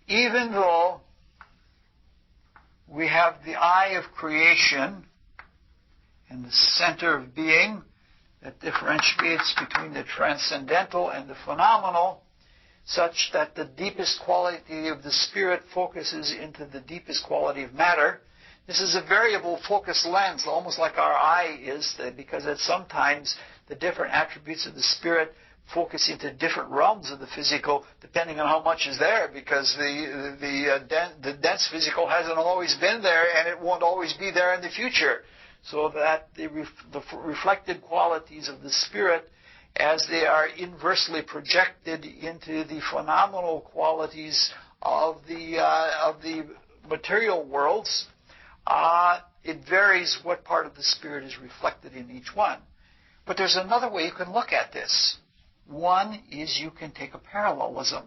Even though we have the eye of creation and the center of being that differentiates between the transcendental and the phenomenal, such that the deepest quality of the spirit focuses into the deepest quality of matter. This is a variable focus lens, almost like our eye is, because at sometimes the different attributes of the spirit focus into different realms of the physical, depending on how much is there, because the dense physical hasn't always been there, and it won't always be there in the future. So that the reflected qualities of the spirit, as they are inversely projected into the phenomenal qualities of the material worlds, it varies what part of the spirit is reflected in each one. But there's another way you can look at this. One is you can take a parallelism,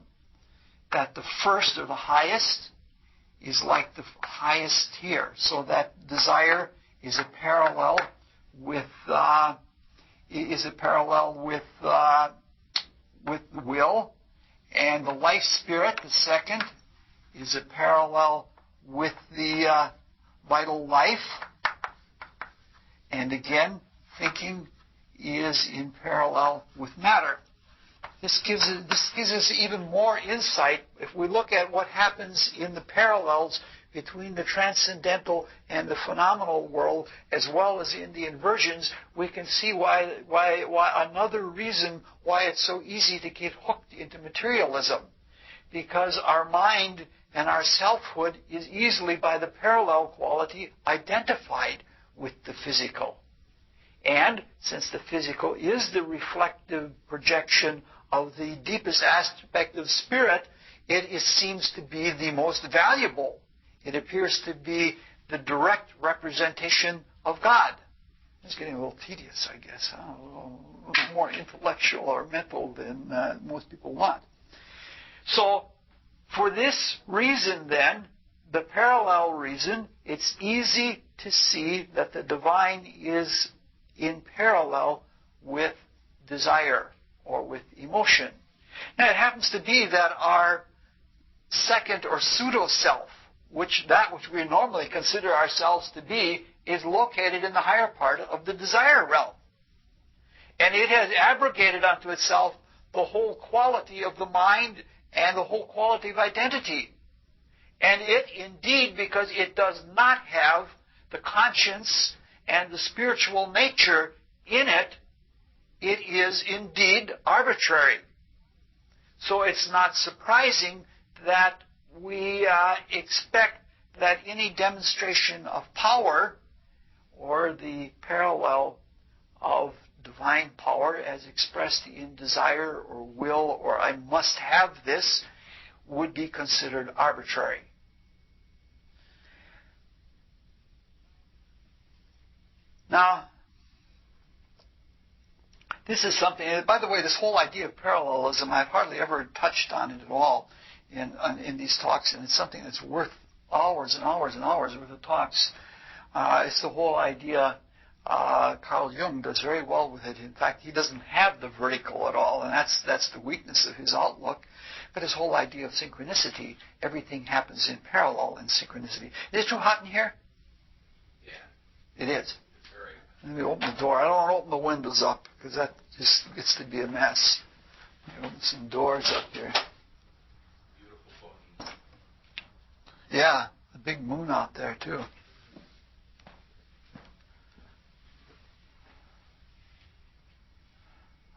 that the first or the highest is like the highest here, so that desire is a parallel with will, and the life spirit, the second, is a parallel with the vital life, and again, thinking is in parallel with matter. This gives us even more insight. If we look at what happens in the parallels between the transcendental and the phenomenal world, as well as in the inversions, we can see why another reason why it's so easy to get hooked into materialism. Because our mind and our selfhood is easily, by the parallel quality, identified with the physical. And since the physical is the reflective projection of the deepest aspect of spirit, it seems to be the most valuable. It appears to be the direct representation of God. It's getting a little tedious, I guess. A little more intellectual or mental than most people want. So, for this reason then, the parallel reason, it's easy to see that the divine is in parallel with desire or with emotion. Now, it happens to be that our second or pseudo-self, which we normally consider ourselves to be, is located in the higher part of the desire realm. And it has abrogated unto itself the whole quality of the mind and the whole quality of identity. And it indeed, because it does not have the conscience and the spiritual nature in it, it is indeed arbitrary. So it's not surprising that we expect that any demonstration of power, or the parallel of divine power as expressed in desire or will or I must have this, would be considered arbitrary. Now, This is something, and by the way, this whole idea of parallelism, I've hardly ever touched on it at all in these talks, and it's something that's worth hours and hours and hours worth of talks. It's the whole idea. Carl Jung does very well with it. In fact, he doesn't have the vertical at all, and that's the weakness of his outlook. But his whole idea of synchronicity, everything happens in parallel in synchronicity. Is it too hot in here? Yeah. It is. Let me open the door. I don't want to open the windows up because that just gets to be a mess. Let me open some doors up here. Beautiful. Yeah, a big moon out there too.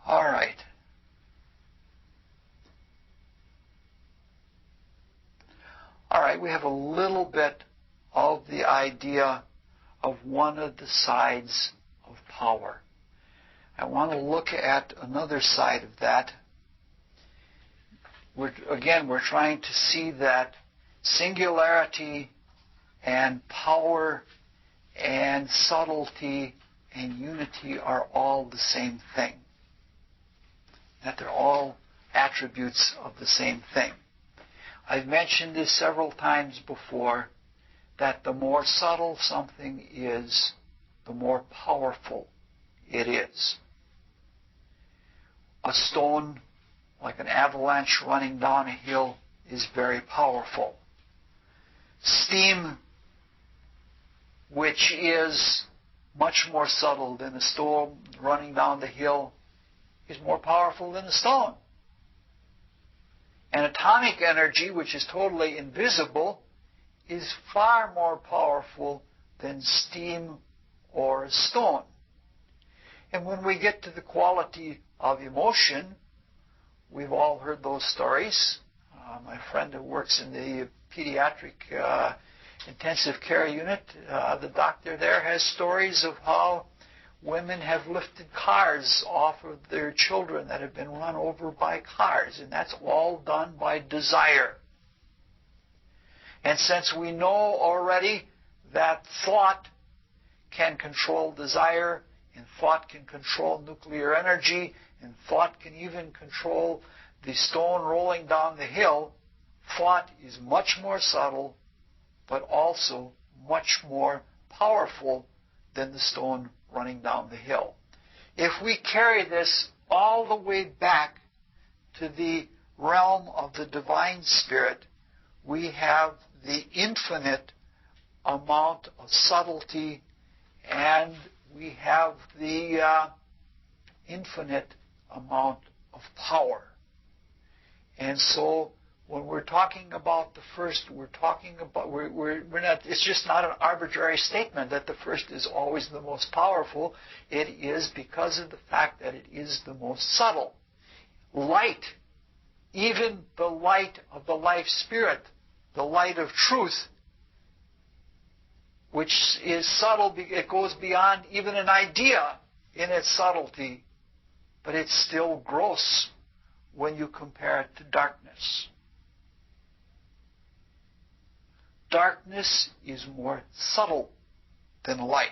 All right. All right, we have a little bit of the idea of one of the sides of power. I want to look at another side of that. We're trying to see that singularity and power and subtlety and unity are all the same thing. That they're all attributes of the same thing. I've mentioned this several times before, that the more subtle something is, the more powerful it is. A stone, like an avalanche running down a hill, is very powerful. Steam, which is much more subtle than a stone running down the hill, is more powerful than a stone. And atomic energy, which is totally invisible, is far more powerful than steam or a stone. And when we get to the quality of emotion, we've all heard those stories. My friend who works in the pediatric intensive care unit, the doctor there has stories of how women have lifted cars off of their children that have been run over by cars, and that's all done by desire. And since we know already that thought can control desire, and thought can control nuclear energy, and thought can even control the stone rolling down the hill, thought is much more subtle, but also much more powerful than the stone running down the hill. If we carry this all the way back to the realm of the divine spirit, we have the infinite amount of subtlety, and we have the infinite amount of power. And so when we're talking about the first, we're not, it's just not an arbitrary statement that the first is always the most powerful. It is because of the fact that it is the most subtle. Light, even the light of the life spirit, the light of truth, which is subtle, it goes beyond even an idea in its subtlety, but it's still gross when you compare it to darkness. Darkness is more subtle than light.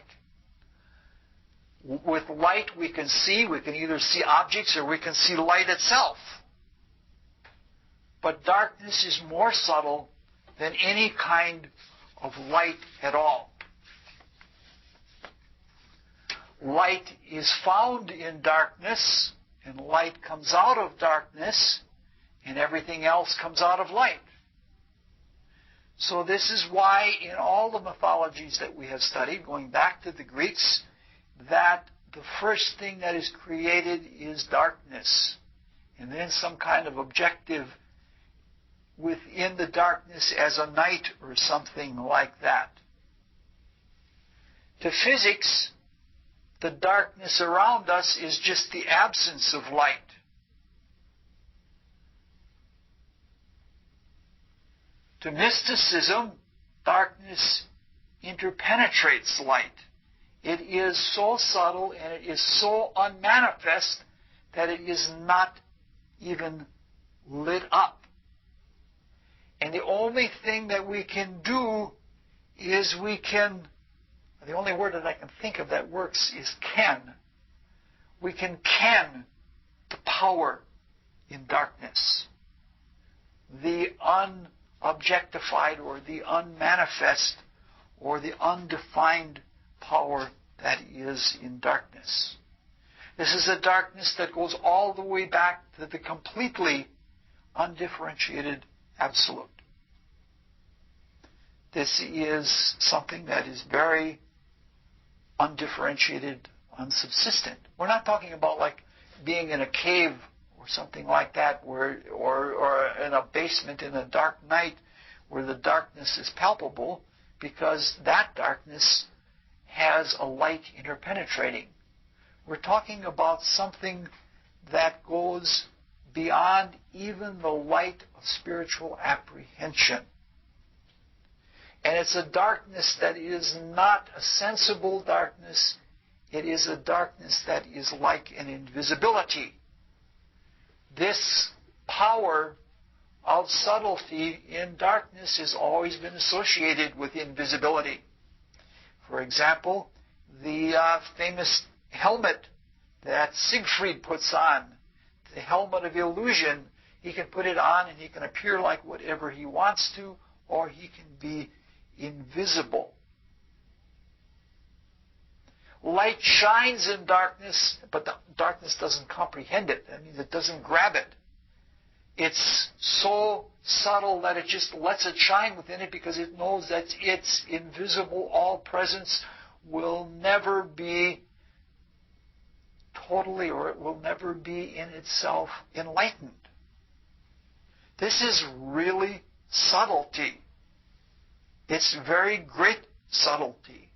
With light we can either see objects or we can see light itself. But darkness is more subtle than any kind of light at all. Light is found in darkness, and light comes out of darkness, and everything else comes out of light. So this is why in all the mythologies that we have studied, going back to the Greeks, that the first thing that is created is darkness, and then some kind of objective within the darkness as a night or something like that. To physics, the darkness around us is just the absence of light. To mysticism, darkness interpenetrates light. It is so subtle and it is so unmanifest that it is not even lit up. And the only thing that we can do is the only word that I can think of that works is can. we can ken the power in darkness, the unobjectified or the unmanifest or the undefined power that is in darkness. This is a darkness that goes all the way back to the completely undifferentiated absolute. This is something that is very undifferentiated, unsubsistent. We're not talking about like being in a cave or something like that, or in a basement in a dark night where the darkness is palpable, because that darkness has a light interpenetrating. We're talking about something that goes beyond even the light of spiritual apprehension. And it's a darkness that is not a sensible darkness. It is a darkness that is like an invisibility. This power of subtlety in darkness has always been associated with invisibility. For example, the famous helmet that Siegfried puts on, the helmet of illusion, he can put it on and he can appear like whatever he wants to, or he can be invisible. Light shines in darkness, but the darkness doesn't comprehend it. That means it doesn't grab it. It's so subtle that it just lets it shine within it because it knows that its invisible all-presence will never be totally, or it will never be in itself enlightened. This is really subtlety. It's very great subtlety.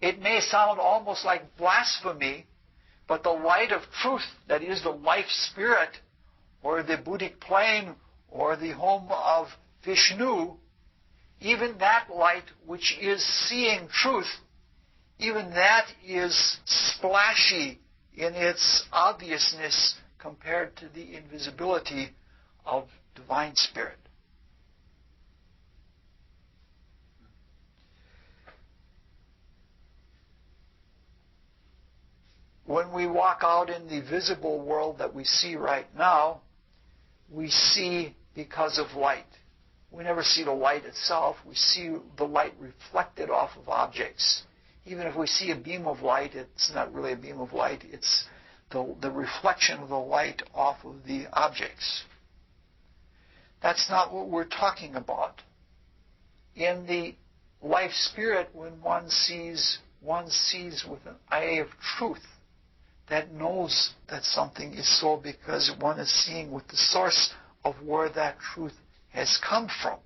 It may sound almost like blasphemy, but the light of truth, that is the life spirit, or the Buddhic plane, or the home of Vishnu, even that light which is seeing truth, even that is splashy in its obviousness compared to the invisibility of divine spirit. When we walk out in the visible world that we see right now, we see because of light. We never see the light itself. We see the light reflected off of objects. Even if we see a beam of light, it's not really a beam of light. It's the reflection of the light off of the objects. That's not what we're talking about. In the life spirit, when one sees with an eye of truth that knows that something is so, because one is seeing with the source of where that truth has come from.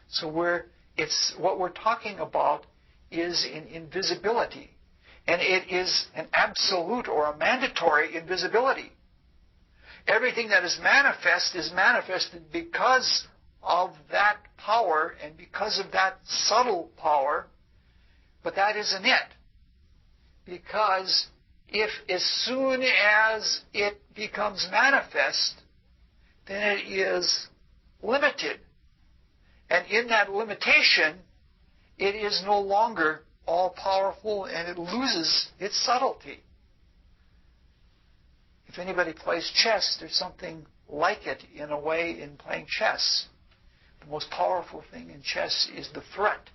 So what we're talking about is in invisibility. And it is an absolute or a mandatory invisibility. Everything that is manifested because of that power and because of that subtle power, but that isn't it. Because if as soon as it becomes manifest, then it is limited. And in that limitation, it is no longer all-powerful and it loses its subtlety. If anybody plays chess, there's something like it in a way in playing chess. The most powerful thing in chess is the threat.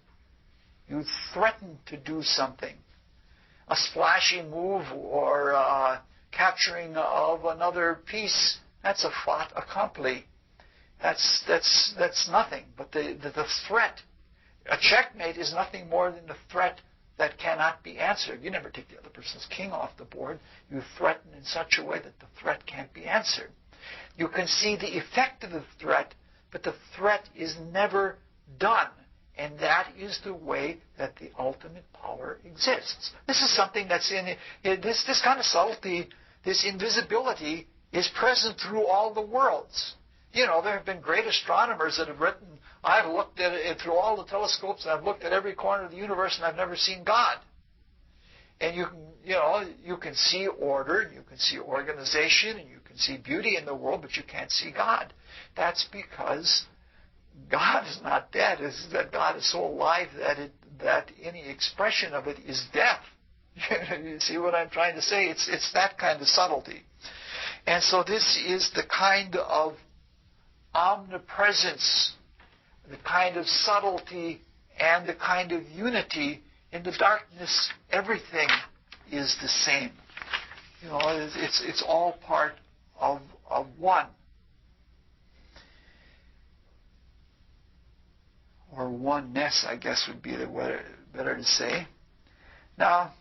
You threaten to do something. A splashy move or capturing of another piece, that's a fait accompli. That's nothing. But the threat, a checkmate is nothing more than the threat that cannot be answered. You never take the other person's king off the board. You threaten in such a way that the threat can't be answered. You can see the effect of the threat, but the threat is never done. And that is the way that the ultimate power exists. This is something that's in this kind of subtlety, this invisibility is present through all the worlds. You know, there have been great astronomers that have written, I've looked at it through all the telescopes, and I've looked at every corner of the universe, and I've never seen God. And you can see order, and you can see organization, and you can see beauty in the world, but you can't see God. That's because God is not dead. It's that God is so alive that any expression of it is death. You see what I'm trying to say? It's that kind of subtlety. And so this is the kind of omnipresence, the kind of subtlety, and the kind of unity. In the darkness, everything is the same. You know, it's all part of one. Or oneness, I guess would be the better to say. Now,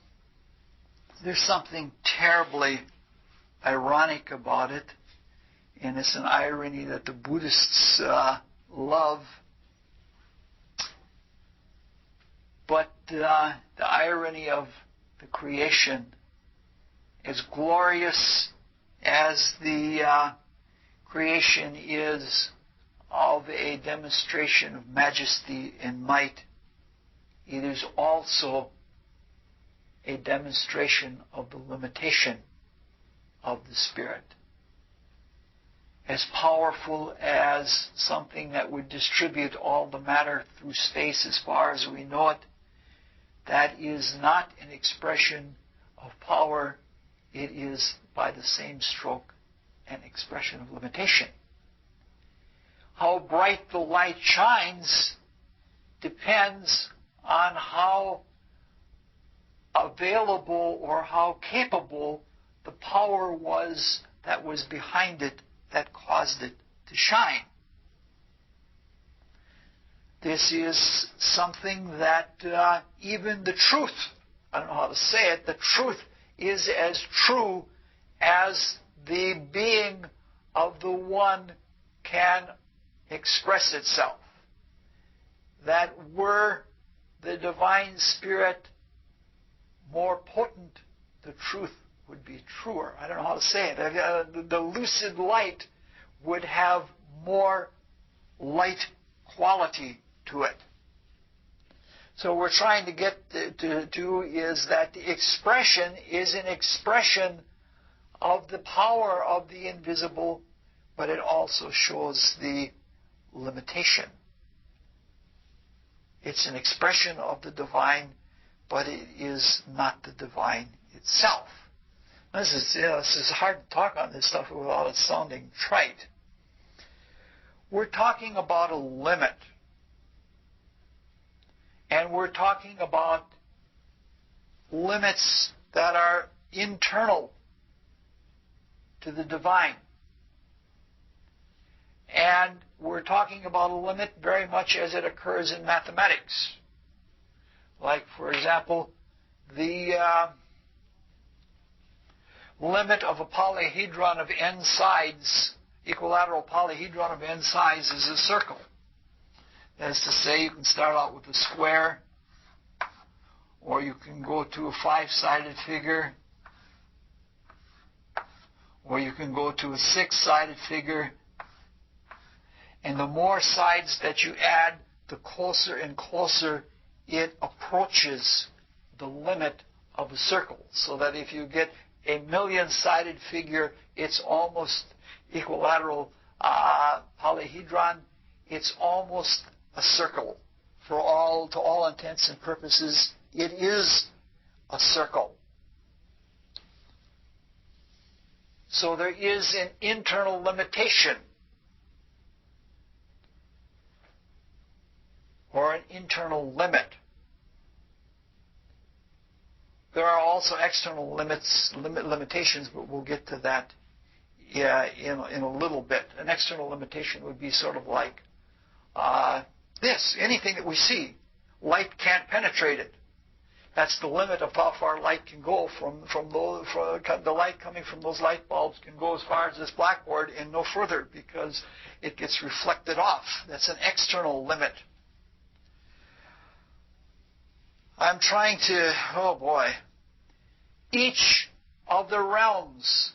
there's something terribly ironic about it, and it's an irony that the Buddhists love. But the irony of the creation, as glorious as the creation is of a demonstration of majesty and might, it is also a demonstration of the limitation of the Spirit. As powerful as something that would distribute all the matter through space as far as we know it, that is not an expression of power. It is, by the same stroke, an expression of limitation. How bright the light shines depends on how available or how capable the power was that was behind it that caused it to shine. This is something that even the truth, I don't know how to say it, the truth is as true as the being of the one can express itself. That were the divine Spirit more potent, the truth would be truer. I don't know how to say it. The lucid light would have more light quality to it. So we're trying to get to is that the expression is an expression of the power of the invisible, but it also shows the limitation. It's an expression of the divine, but it is not the divine itself. This is hard to talk on this stuff without it sounding trite. We're talking about a limit. And we're talking about limits that are internal to the divine. And we're talking about a limit very much as it occurs in mathematics. Like, for example, the limit of a polyhedron of n sides, equilateral polyhedron of n sides, is a circle. That is to say, you can start out with a square, or you can go to a 5-sided figure, or you can go to a 6-sided figure. And the more sides that you add, the closer and closer it approaches the limit of a circle. So that if you get a 1,000,000-sided figure, it's almost equilateral polyhedron. It's almost a circle. To all intents and purposes, it is a circle. So there is an internal limitation, or an internal limit. There are also external limitations, but we'll get to that in a little bit. An external limitation would be sort of like anything that we see, light can't penetrate it. That's the limit of how far light can go the light coming from those light bulbs can go as far as this blackboard and no further because it gets reflected off. That's an external limit. I'm trying to, each of the realms,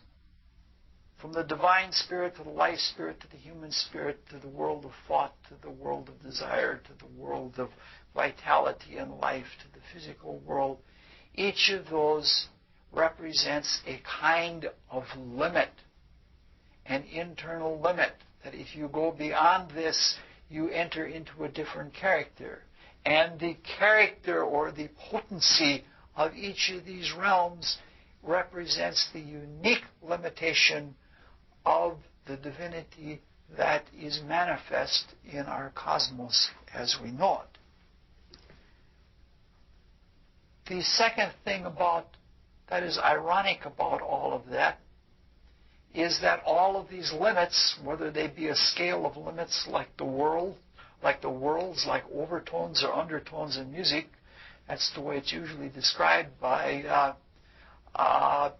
from the divine spirit to the life spirit to the human spirit to the world of thought to the world of desire to the world of vitality and life to the physical world, each of those represents a kind of limit, an internal limit, that if you go beyond this, you enter into a different character. And the character or the potency of each of these realms represents the unique limitation of the divinity that is manifest in our cosmos as we know it. The second thing that is ironic about all of that is that all of these limits, whether they be a scale of limits like the worlds, like overtones or undertones in music, that's the way it's usually described by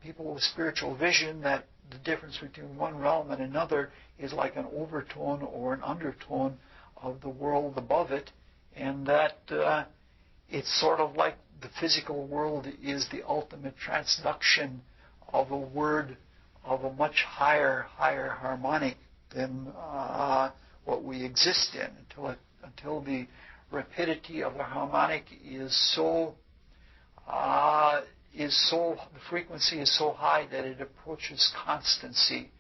people with spiritual vision, that the difference between one realm and another is like an overtone or an undertone of the world above it, and that it's sort of like the physical world is the ultimate transduction of a word of a much higher harmonic than what we exist in, until the rapidity of the harmonic the frequency is so high that it approaches constancy,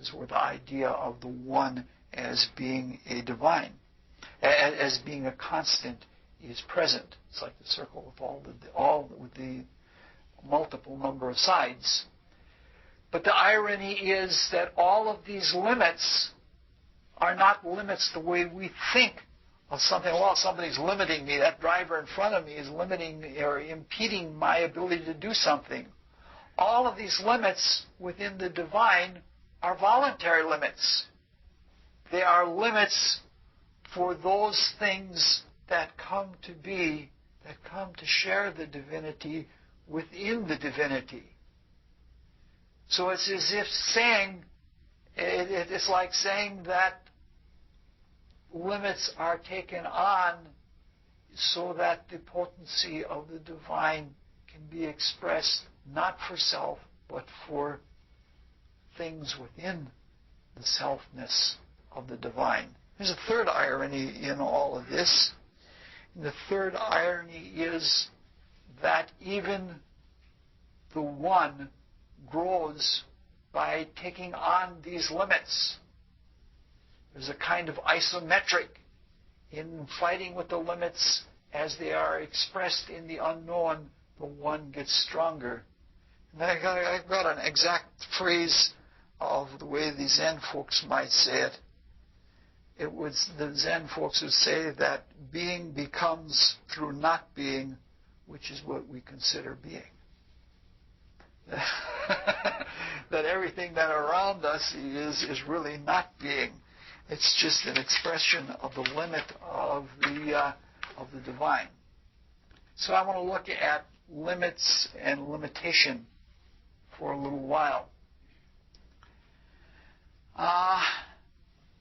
is where the idea of the one as being a divine, as being a constant, is present. It's like the circle with the multiple number of sides. But the irony is that all of these limits are not limits the way we think of something. Well, somebody's limiting me. That driver in front of me is limiting or impeding my ability to do something. All of these limits within the divine are voluntary limits. They are limits for those things that come to be, that come to share the divinity within the divinity. So it's as if saying, it's like saying that limits are taken on so that the potency of the divine can be expressed not for self, but for things within the selfness of the divine. There's a third irony in all of this. And the third irony is that even the one grows by taking on these limits. There's a kind of isometric in fighting with the limits as they are expressed in the unknown. The one gets stronger. And I've got an exact phrase of the way the Zen folks might say it. The Zen folks would say that being becomes through not being, which is what we consider being. That everything that around us is really not being. It's just an expression of the limit of the divine. So I want to look at limits and limitation for a little while.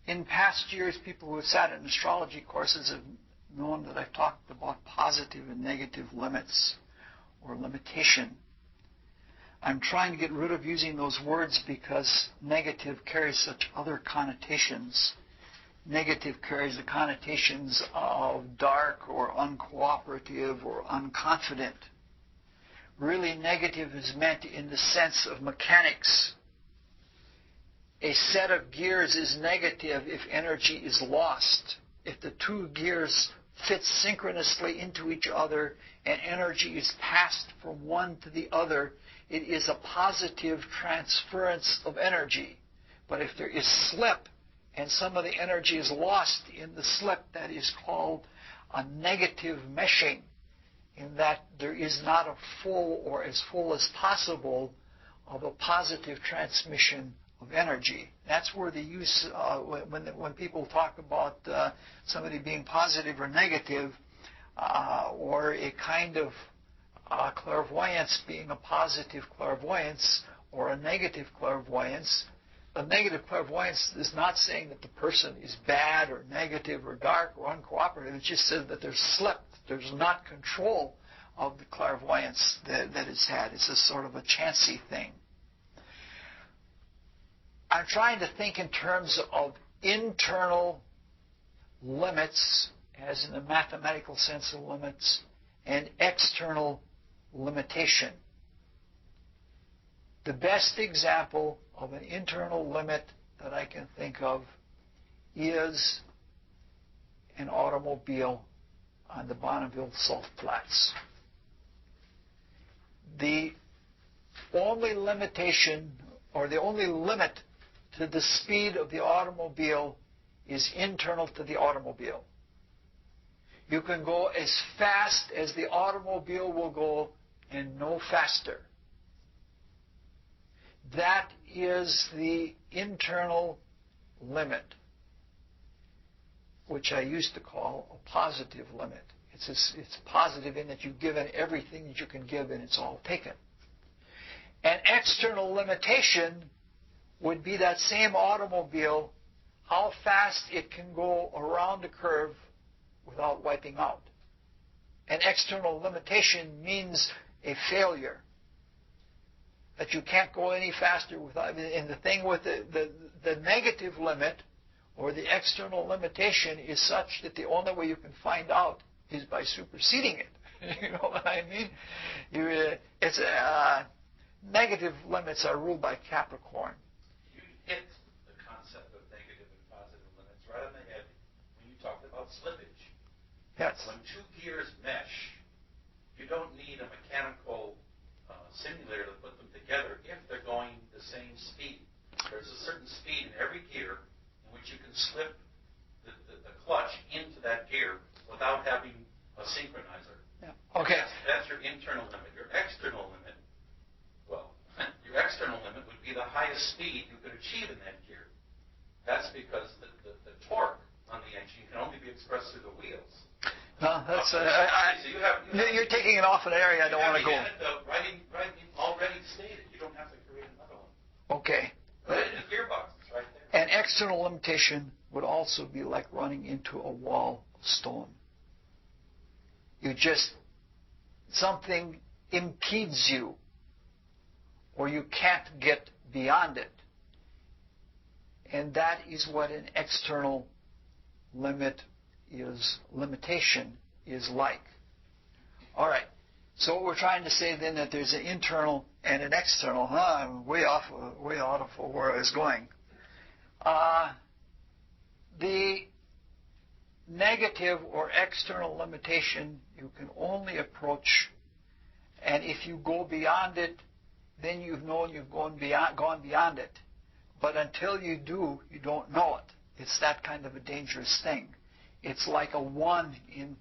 In past years, people who have sat in astrology courses have known that I've talked about positive and negative limits or limitation. I'm trying to get rid of using those words because negative carries such other connotations. Negative carries the connotations of dark or uncooperative or unconfident. Really, negative is meant in the sense of mechanics. A set of gears is negative if energy is lost. If the two gears fit synchronously into each other and energy is passed from one to the other, it is a positive transference of energy. But if there is slip and some of the energy is lost in the slip, that is called a negative meshing, in that there is not a full or as full as possible of a positive transmission of energy. That's where the use, when people talk about somebody being positive or negative, or a kind of clairvoyance being a positive clairvoyance or a negative clairvoyance. A negative clairvoyance is not saying that the person is bad or negative or dark or uncooperative. It just says that there's slip, there's not control of the clairvoyance that is had. It's a sort of a chancy thing. I'm trying to think in terms of internal limits, as in the mathematical sense of limits, and external limitation. The best example of an internal limit that I can think of is an automobile on the Bonneville Salt Flats. the only limitation or the only limit to the speed of the automobile is internal to the automobile. You can go as fast as the automobile will go and no faster. That is the internal limit, which I used to call a positive limit. It's positive in that you've given everything that you can give and it's all taken. An external limitation would be that same automobile, how fast it can go around a curve without wiping out. An external limitation means a failure, that you can't go any faster without. And the thing with the negative limit or the external limitation is such that the only way you can find out is by superseding it. You know what I mean? Negative limits are ruled by Capricorn. You hit the concept of negative and positive limits right on the head when you talked about slippage. Yes. When two gears mesh, you don't need a mechanical simulator to put them together if they're going the same speed. There's a certain speed in every gear in which you can slip the clutch into that gear without having a synchronizer. Yeah. Okay. That's your internal limit. Your external limit, your external limit would be the highest speed you could achieve in that gear. That's because the torque on the engine can only be expressed through the wheels. No, that's so you're taking it off an area I don't want to go. Already stated. You don't have to create another one. Okay. Put it in the gearbox. It's right there. An external limitation would also be like running into a wall of stone. Something impedes you, or you can't get beyond it. And that is what an external limitation is like. All right. So what we're trying to say then that there's an internal and an external. I'm way out of where I was going. The negative or external limitation you can only approach, and if you go beyond it, then you've known you've gone beyond it. But until you do, you don't know it. It's that kind of a dangerous thing. It's like a 1 in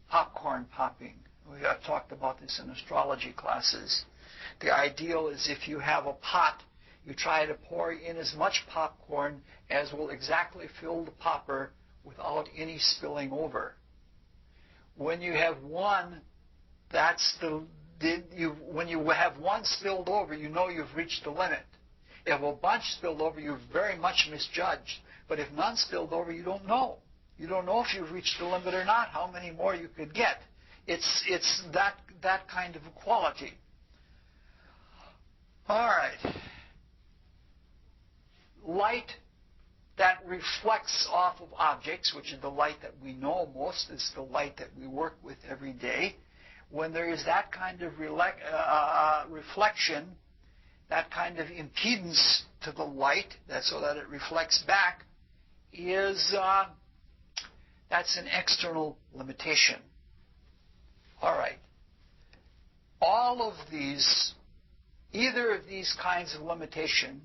popcorn popping. We have talked about this in astrology classes. The ideal is if you have a pot, you try to pour in as much popcorn as will exactly fill the popper without any spilling over. When you have one, when you have one spilled over, you know you've reached the limit. If a bunch spilled over, you've very much misjudged. But if none spilled over, you don't know. You don't know if you've reached the limit or not, how many more you could get. It's that kind of a quality. All right. Light that reflects off of objects, which is the light that we know most, is the light that we work with every day. When there is that kind of reflection, that kind of impedance to the light, so that it reflects back, that's an external limitation. All right. All of these, either of these kinds of limitation,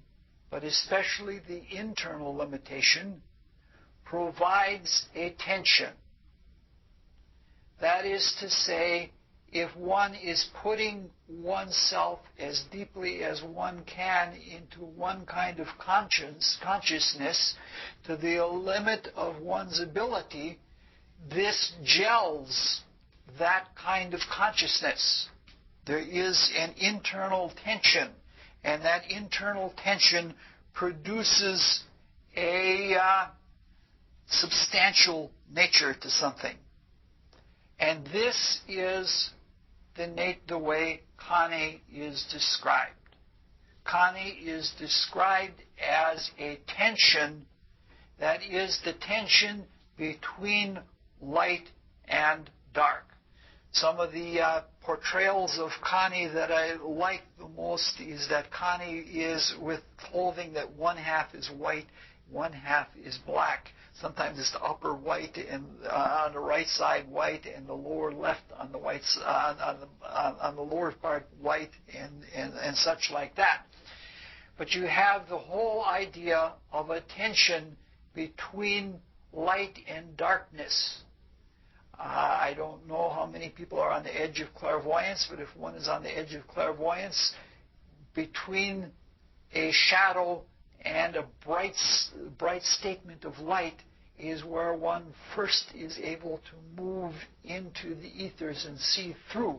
but especially the internal limitation, provides a tension. That is to say, if one is putting oneself as deeply as one can into one kind of consciousness to the limit of one's ability, this gels that kind of consciousness. There is an internal tension, and that internal tension produces a substantial nature to something. And this is the way Kani is described. Kani is described as a tension that is the tension between light and dark. Some of the portrayals of Kani that I like the most is that Kani is with clothing that one half is white, one half is black. Sometimes it's the upper white and on the right side white, and the lower left on the white on the lower part white, and such like that. But you have the whole idea of a tension between light and darkness. I don't know how many people are on the edge of clairvoyance, but if one is on the edge of clairvoyance, between a shadow and a bright statement of light is where one first is able to move into the ethers and see through.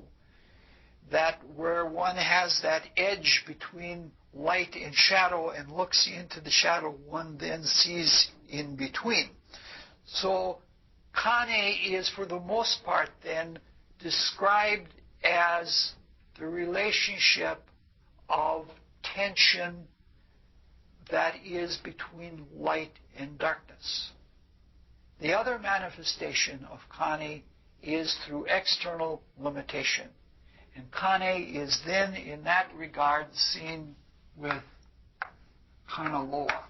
That where one has that edge between light and shadow and looks into the shadow, one then sees in between. So Kane is, for the most part, then described as the relationship of tension that is between light and darkness. The other manifestation of Kane is through external limitation. And Kane is then, in that regard, seen with Kanaloa.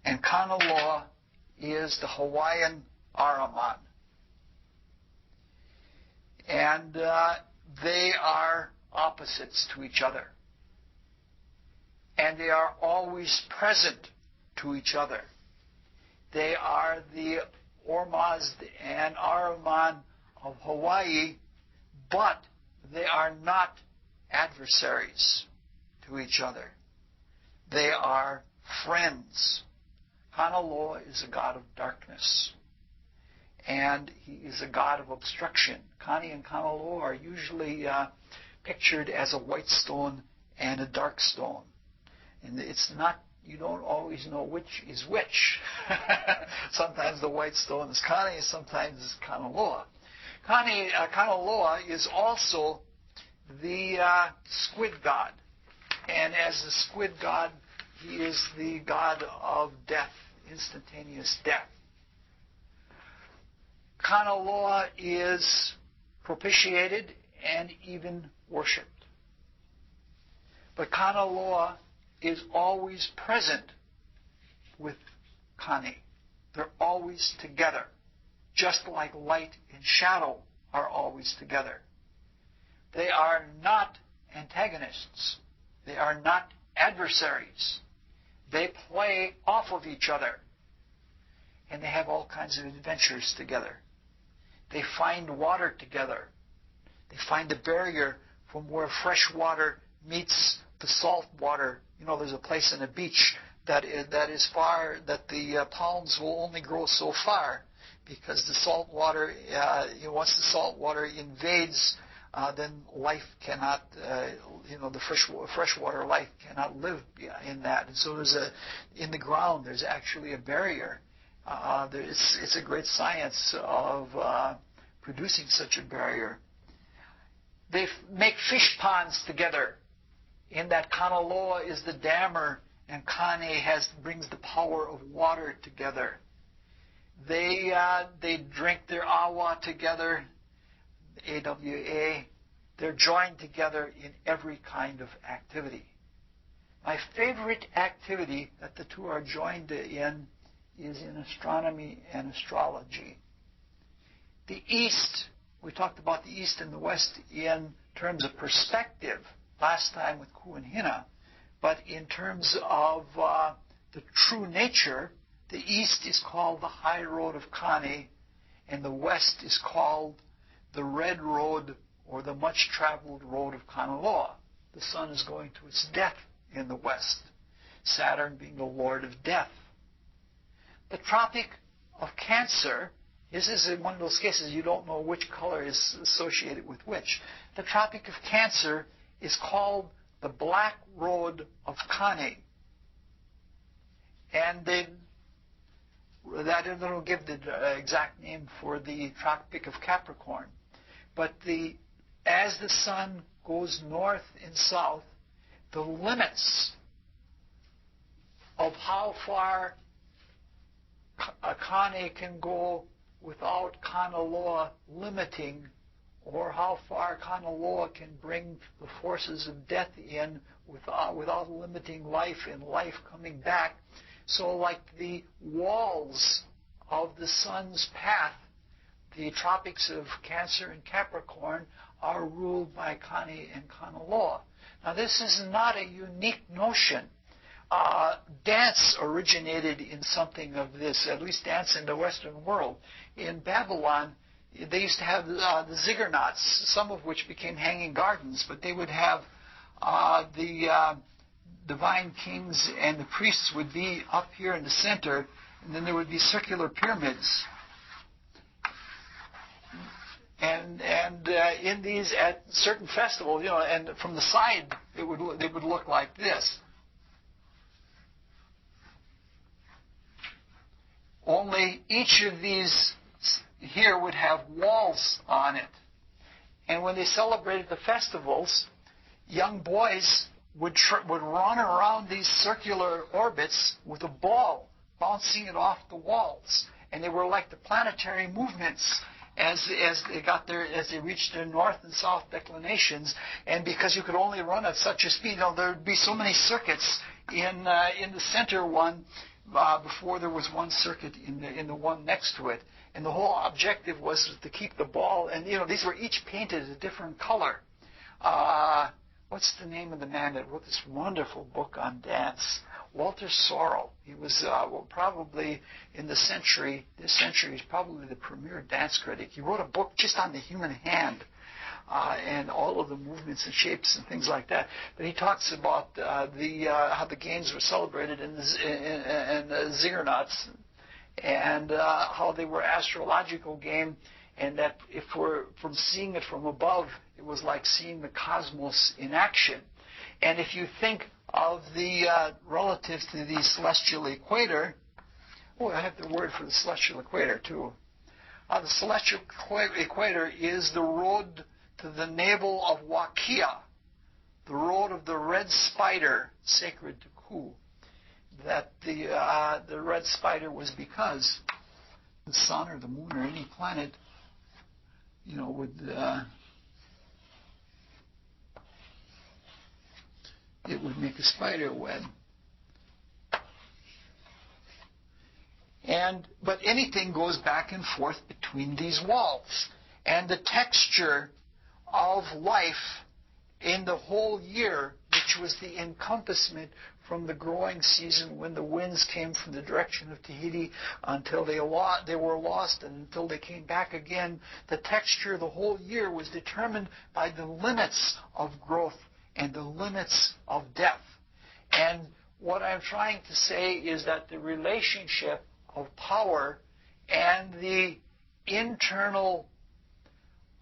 And Kanaloa is the Hawaiian Araman. And they are opposites to each other. And they are always present to each other. They are the Ormazd and Araman of Hawaii, but they are not adversaries to each other. They are friends. Kanaloa is a god of darkness, and he is a god of obstruction. Kani and Kanaloa are usually pictured as a white stone and a dark stone. And it's not, you don't always know which is which. Sometimes the white stone is Kani, sometimes it's Kanaloa. Kanaloa is also the squid god. And as the squid god, he is the god of death, instantaneous death. Kanaloa is propitiated and even worshipped. But Kanaloa is always present with Kani. They're always together, just like light and shadow are always together. They are not antagonists. They are not adversaries. They play off of each other, and they have all kinds of adventures together. They find water together. They find a barrier from where fresh water meets the salt water. You know, there's a place in a beach that is far, that the palms will only grow so far, because the salt water, once the salt water invades, then life cannot, the freshwater life cannot live in that. And so in the ground, there's actually a barrier. It's a great science of producing such a barrier. They make fish ponds together, in that Kanaloa is the dammer, and Kane brings the power of water together. They drink their awa together, AWA. They're joined together in every kind of activity. My favorite activity that the two are joined in is in astronomy and astrology. The East, we talked about the East and the West in terms of perspective last time with Ku and Hina, but in terms of the true nature, the East is called the high road of Kane, and the West is called the red road, or the much-traveled road of Kanaloa. The sun is going to its death in the West, Saturn being the lord of death. The Tropic of Cancer, this is one of those cases you don't know which color is associated with which. The Tropic of Cancer is called the Black Road of Kane. And they don't give the exact name for the Tropic of Capricorn. But as the sun goes north and south, the limits of how far a Kane can go without Kanaloa limiting or how far Kanaloa can bring the forces of death in without limiting life and life coming back. So like the walls of the sun's path, the tropics of Cancer and Capricorn are ruled by Kani and Kanaloa. Now this is not a unique notion. Dance originated in something of this, at least dance in the Western world. In Babylon, they used to have the ziggurats, some of which became hanging gardens, but they would have the divine kings and the priests would be up here in the center, and then there would be circular pyramids. And in these, at certain festivals, and from the side, they would look like this. Only each of these here would have walls on it. And when they celebrated the festivals, young boys would run around these circular orbits with a ball, bouncing it off the walls. And they were like the planetary movements as they reached their north and south declinations. And because you could only run at such a speed, there would be so many circuits in the center one before there was one circuit in the one next to it. And the whole objective was to keep the ball. And these were each painted a different color. What's the name of the man that wrote this wonderful book on dance? Walter Sorrell. He was probably in this century, he's probably the premier dance critic. He wrote a book just on the human hand and all of the movements and shapes and things like that. But he talks about how the games were celebrated in the ziggurats and how they were astrological game, and that if we're from seeing it from above, it was like seeing the cosmos in action. And if you think of the relatives to the celestial equator, I have the word for the celestial equator too. The celestial equator is the road to the navel of Wakia, the road of the red spider, sacred to Ku. That the red spider was because the sun or the moon or any planet, it would make a spider web. But anything goes back and forth between these walls. And the texture of life in the whole year, which was the encompassment from the growing season when the winds came from the direction of Tahiti until they were lost and until they came back again, the texture of the whole year was determined by the limits of growth and the limits of death. And what I'm trying to say is that the relationship of power and the internal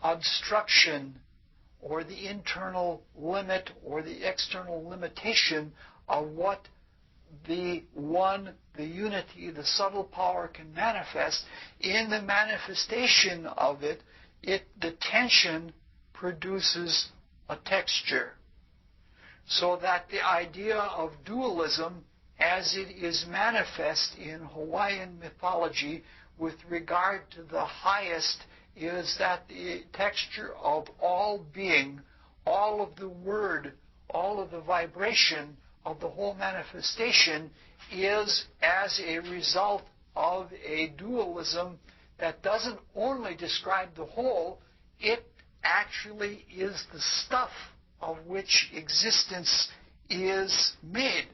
obstruction or the internal limit or the external limitation of what the unity, the subtle power can manifest, in the manifestation of it, the tension produces a texture. So that the idea of dualism, as it is manifest in Hawaiian mythology with regard to the highest, is that the texture of all being, all of the word, all of the vibration of the whole manifestation is as a result of a dualism that doesn't only describe the whole, it actually is the stuff of which existence is made.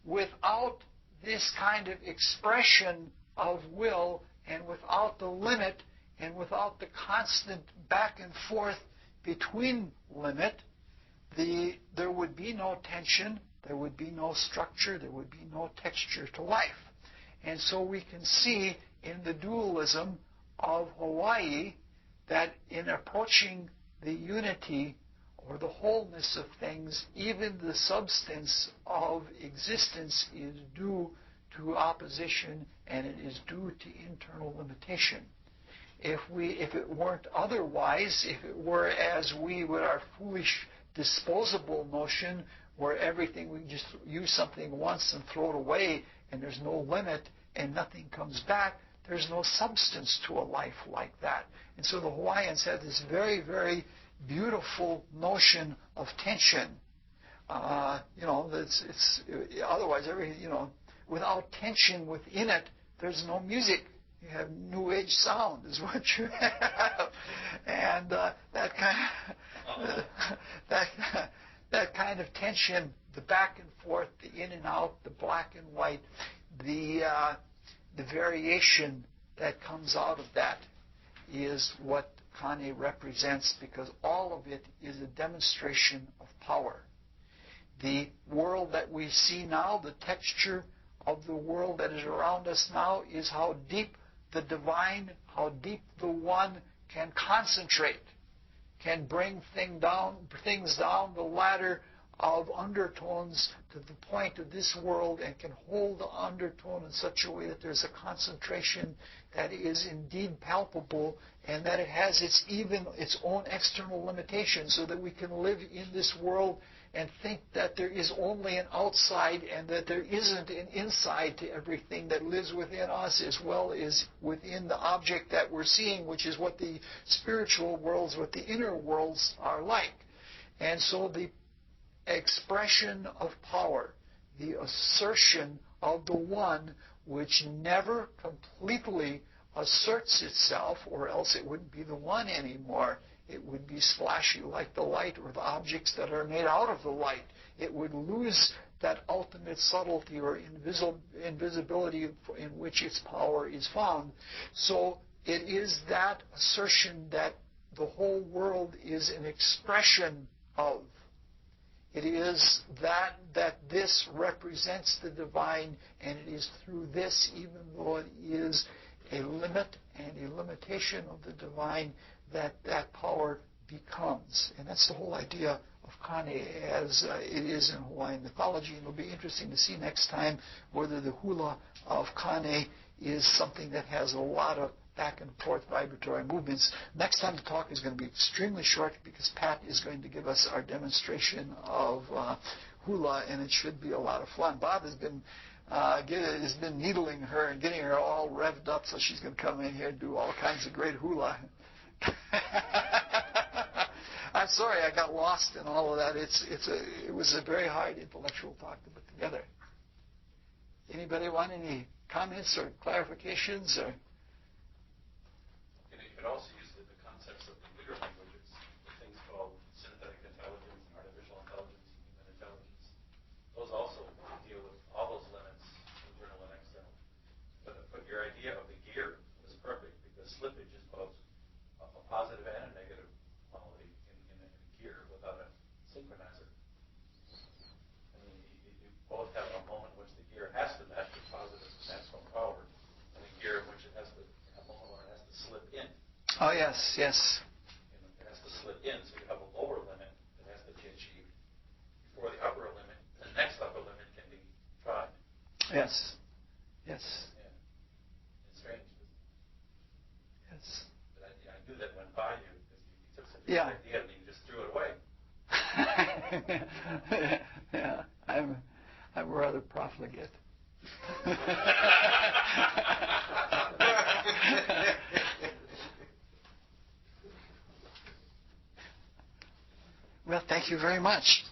Without this kind of expression of will, and without the limit, and without the constant back and forth between limit, there would be no tension, there would be no structure, there would be no texture to life. And so we can see in the dualism of Hawaii that in approaching the unity or the wholeness of things, even the substance of existence is due to opposition, and it is due to internal limitation. If it weren't otherwise, if it were as we with our foolish disposable notion, where everything, we just use something once and throw it away, and there's no limit, and nothing comes back, There's no substance to a life like that. And so the Hawaiians have this very, very beautiful notion of tension. It's otherwise without tension within it, there's no music. You have New Age sound is what you have, and that kind of tension, the back and forth, the in and out, the black and white, the variation that comes out of that is what Kane represents, because all of it is a demonstration of power. The world that we see now, the texture of the world that is around us now, is how deep the divine, how deep the one can concentrate, can bring things down the ladder of undertones to the point of this world, and can hold the undertone in such a way that there's a concentration that is indeed palpable, and that it has its own external limitations, so that we can live in this world and think that there is only an outside and that there isn't an inside to everything that lives within us, as well as within the object that we're seeing, which is what the spiritual worlds, what the inner worlds are like. And so the expression of power, the assertion of the one, which never completely asserts itself, or else it wouldn't be the one anymore. It would be splashy like the light, or the objects that are made out of the light. It would lose that ultimate subtlety or invisibility in which its power is found. So it is that assertion that the whole world is an expression of. It is that this represents the divine, and it is through this, even though it is a limit and a limitation of the divine, that power becomes. And that's the whole idea of Kane as it is in Hawaiian mythology. And it'll be interesting to see next time whether the hula of Kane is something that has a lot of back and forth vibratory movements. Next time the talk is going to be extremely short, because Pat is going to give us our demonstration of hula, and it should be a lot of fun. Bob has been needling her and getting her all revved up, so she's going to come in here and do all kinds of great hula. I'm sorry I got lost in all of that. It was a very hard intellectual talk to put together. Anybody want any comments or clarifications? Or? You could also use the concepts of computer languages, the things called synthetic intelligence and artificial intelligence and human intelligence. Those also deal with all those limits, internal and external. But your idea of the gear was perfect, because slippage is both a positive and a negative quality in a gear without a synchronizer. I mean, you both have a moment in which the gear has to match the positive maximum power, and a gear in which it has to, a moment where it has to slip in. Oh, yes. It has to slip in, so you have a lower limit that has to be achieved before the upper limit. The next upper limit can be tried. Yes. Yeah. It's strange. Yes. But I knew that went by you, because you took such a Yeah. good idea and you just threw it away. Yeah, I'm rather profligate. Well, thank you very much.